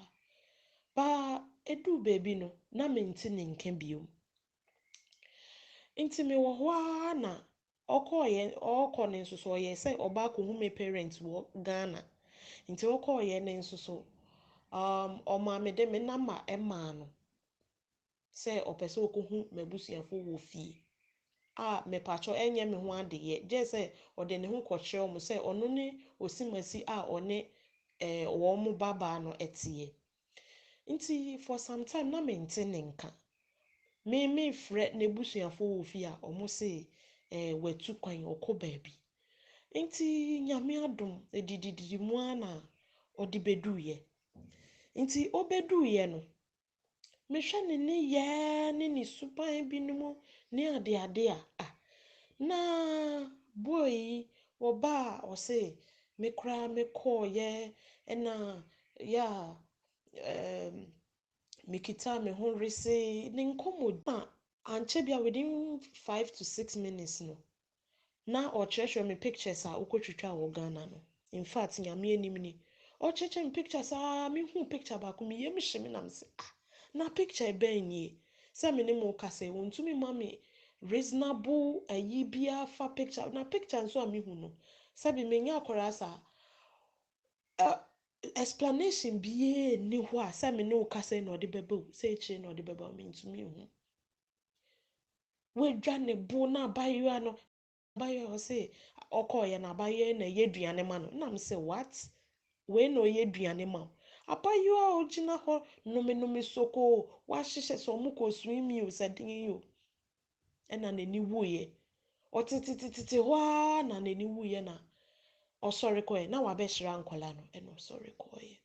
Speaker 2: Ba edu baby no na mente ne nka bio. Nti me wɔ hɔ a na ɔkɔ ne nso so ɔyɛ sɛ ɔba akɔhu me parents wɔ Ghana. Nti ɔkɔɔyɛ ne nso so ɔma me de me nama ɛmaa no sɛ ɔpɛ sɛ ɔkɔhu m'abusuafo wɔ fie. Mepacho enye me ho adeye je se ode ne ho kɔkyerɛ mo sɛ ɔno ne osimasi a ɔne wɔn mo baba no ɛteɛ. Nti for some time na mente ne nka. Me frɛ ne busuafo wɔ fie a ɔmo se watu kwan ɔkɔ baabi. Nti Nyame adom edididi mu ana ɔde beduye. Nti obeduye no mehwɛ ne yɛ ne suban bi no mu ne ade a na boy oba ɔse me kra me kɔɔyɛ ɛna ya me kita me ho rese ne nkɔmmɔ na ankyɛ bia within 5 to 6 minutes no na ɔkyerɛkyerɛ me pictures a wokɔtwitwa wɔ Ghana no. In fact Nyame anim ni ɔkyerɛkyerɛ me pictures a mehu picture baako me yam hye me nam se na picture bɛn nie sɛ me ne mo kasa wontumi ma me reasonable bia fa picture na picture nso a mehu no sabi menya akora sa explanation bia ni ho a sɛ me ne wo kasa na ɔde bɛba wo sɛ ekyire na ɔde bɛba me ntumi hu wedwa ne bo na abayewa no abayewa ɔse ɔkɔɔyɛ na abayewa na ɛyɛ aduane ma no na me sɛ what we na ɔyɛ aduane ma abayewa a ogyina hɔ nnome soko wahyehyɛ sɛ ɔmo kɔ swim o sɛ den yi o ɛna n'ani wuiɛ ɔtetetete hɔ a na n'ani wuiɛ na ɔsɔre kɔɛ na wabɛhyira nkɔla no ɛna ɔsɔre kɔɛ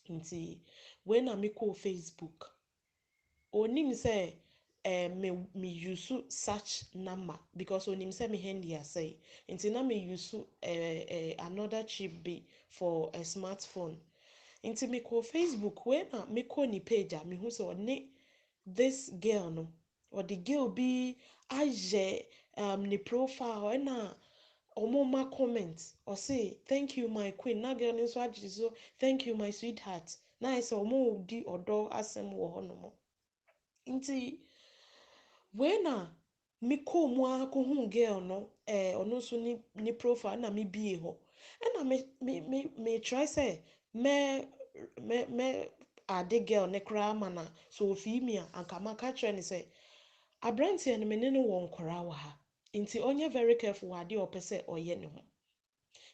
Speaker 2: nti wei na mekɔɔ Facebook onim sɛ me use search number because onim sɛ me handy asɛe nti na me use another chip bi for a smartphone nti mekɔ Facebook wei na mekɔ ni page a mehu sɛ ɔne this girl no ɔde girl bi ayɛ ne profile ɛna ɔmo comment ɔse thank you my queen na girl no nso agye so thank you my sweetheart na ayɛ sɛ ɔmo di ɔdɔ asɛm wɔ hɔ nom nti wei na mekɔ mu a kɔhu girl no ɔno nso ne profile na mebie hɔ ɛna me try sɛ me ade girl ne koraa ma na so ofii mi a anka maka kyerɛ ne sɛ aberanteɛ no me ne no wɔ nkɔraa wɔ ha nti ɔnyɛ very careful wɔ ade ɔpɛ sɛ ɔyɛ ne ho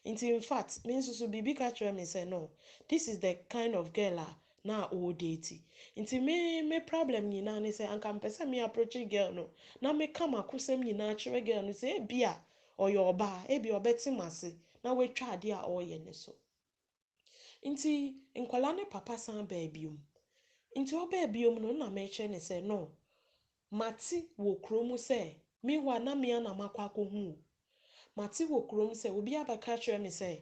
Speaker 2: nti in fact me nso so biribi ka kyerɛ me sɛ no this is the kind of girl a na ɔwɔ date nti me problem nyinaa ne sɛ anka mpɛ sɛ me approach girl no na meka m'akosɛm nyinaa kyerɛ girl no sɛ ebi a ɔyɛ ɔbaa ebi ɔbɛte m'ase na watwa ade a ɔyɛ ne so nti nkɔla ne papa san baa biom nti ɔbaa biom no na mekyerɛ ne sɛ no mate wɔ kurom sɛ mewa na mea na makɔ akɔhu mate wɔ kurom sɛ obi abɛka kyerɛ me sɛ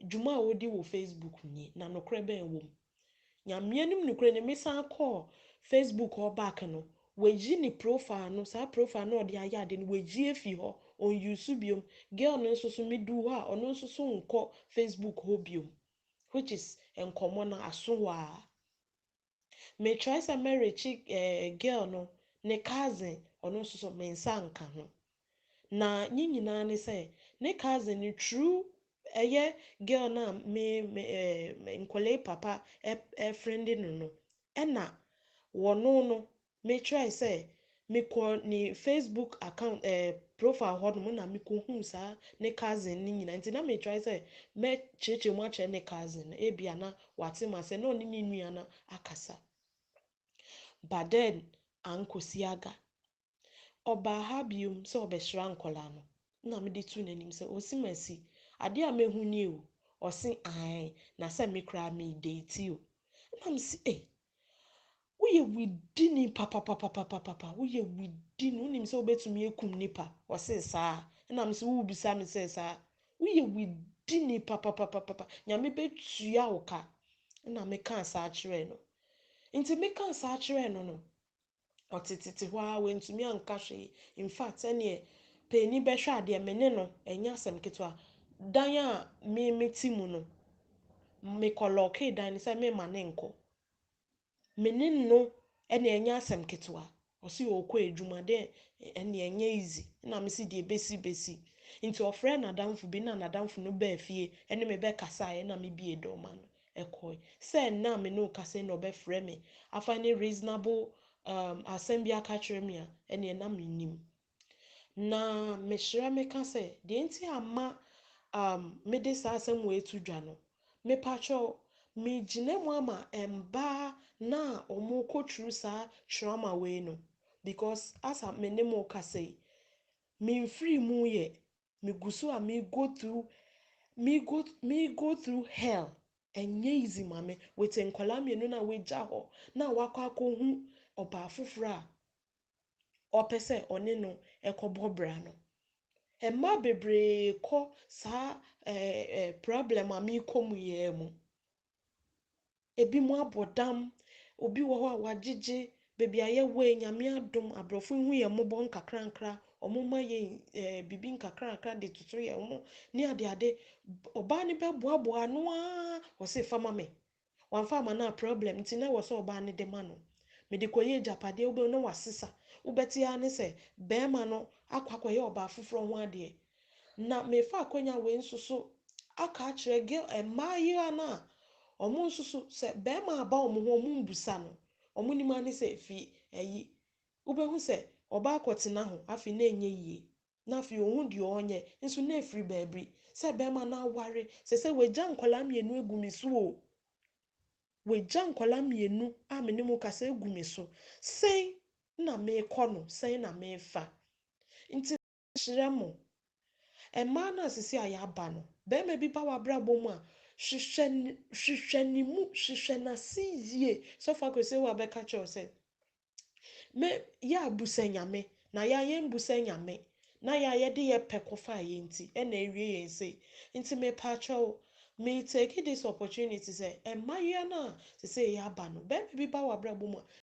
Speaker 2: dwuma a ɔdi wɔ Facebook ni na nokorɛ bɛn wɔ mu nyamea nim nokorɛ ne mesan kɔ Facebook ɔback no wɔgyi ne profile no saa profile no ɔde ayɛ ade no wɔgyi efi hɔ ɔnyusu biom girl no nso so medu hɔ a ɔno nso so nkɔ Facebook hɔ biom which is nkɔmɔ na aso hɔ a me try sɛ mɛrekyi girl no ne cousin ɔno nso so me nsa nka ho na nye nyinaa ne sɛ ne cousin ne true ɛyɛ girl na me nkɔlɛ papa friend no ɛna wɔno no me try sɛ mekɔ ne Facebook account profile hɔ nom na mekɔhu saa ne cousin ne nyinaa nti na me try sɛ mɛkyerɛkyerɛ mu akyerɛ ne cousin no ebia na wate ma sɛ na ɔne ne nua no akasa but then ankɔsi aga ɔbaa ha biom sɛ ɔbɛhyira nkɔla no na mede tu n'anim sɛ osi masi ade a mehu ni o ɔse ae na sɛ me koraa me date o na me si woyɛ widini papapapapapa woyɛ widini wonim sɛ wobɛtumi akum nipa ɔse saa na me si wobisa me sɛ saa woyɛ widini papapapapa nyame bɛtua wo ka na meka saa kyerɛ no nti meka saa kyerɛ no ɔtetete hɔ a wantumi anka hwee in fact ɛneɛ panyin bɛhwɛ adeɛ me ne no ɛnyɛ asɛm ketewa dan a me ti mu no mekɔlɔke dan no sɛ mema ne nkɔ me ne no ɛne ɛnyɛ asɛm ketewa ɔsi ɔkɔ adwuma dɛ ɛne ɛnyɛ easy na me si deɛ besi nti ɔfrɛ n'adamfo bi na n'adamfo no baa fie ɛne me bɛkasa na me bie dɔma no ɛkɔe sɛ na me no kasa na ɔbɛfrɛ me afa ne reasonable asɛm bi aka kyerɛ me a ɛne na me nim na mehyerɛ meka sɛ deɛ nti ama mede saa asɛm wɔ etu dwa no mepakyɛw megyina mu ama mbaa na ɔmo kɔturu saa trauma wei no because asa me ne mo kasa yi memfiri mu yɛ megu so a me go through hell ɛnyɛ easy ma me wete nkɔla mmienu na wagya hɔ na wakɔ akɔhu ɔbaa foforɔ a ɔpɛ sɛ ɔne no ɛkɔbɔ bra no mmaa bebree kɔ saa problem a mekɔ mu yɛ mu ebi mu abɔ dam obi wɔ hɔ a wagyegye beebi a yɛwɔ nyame adom aborɔfo hu yɛ mmɔbɔ nkakrankra ɔmo ma yɛ bibi nkakrankra de toto yɛ ɔmo ne ade ɔbaa ne bɛboaboa ano a ɔse fama me wamfa ama na problem nti na wɔ sɛ ɔbaa ne de ma no mede kɔyɛ agyapadeɛ wobɛhu na wasesa wobɛte ya ne sɛ bɛrima no akɔyɛ ɔbaa foforɔ ho adeɛ na mefa akɔnya wei nso so aka akyerɛ mmaa yi a na ɔmo nso so sɛ bɛrima aba ɔmo ho ɔmo mbusa no ɔmo nim ane sɛ fi wobɛhu sɛ ɔbaa kɔtena ho afei na enye yie na afei ohun deɛ ɔnyɛ nso na efiri baabi sɛ bɛrima na aware sɛ wagya nkɔla mmienu egu mi so o wagya nkwala mmienu a me ne mu kasa egu me so sɛn na meekɔ no sɛn na meefa nti hyerɛ mo mmaa no asisi a yɛaba no bɛrima bi ba w'abrabɔ mu a hwehwɛ ne mu hwehwɛ n'ase yie sɔfo akwesi wɔ abɛka kyerɛw sɛ me yɛ abusa nyame na yɛn busa nyame na yɛde yɛ pɛ kɔfa yɛn nti ɛna ewie yɛn se nti mepa kyɛw me take this opportunity sɛ mmayewa no a sisi yɛaba no bɛrima bi ba w'abrabɔ mu a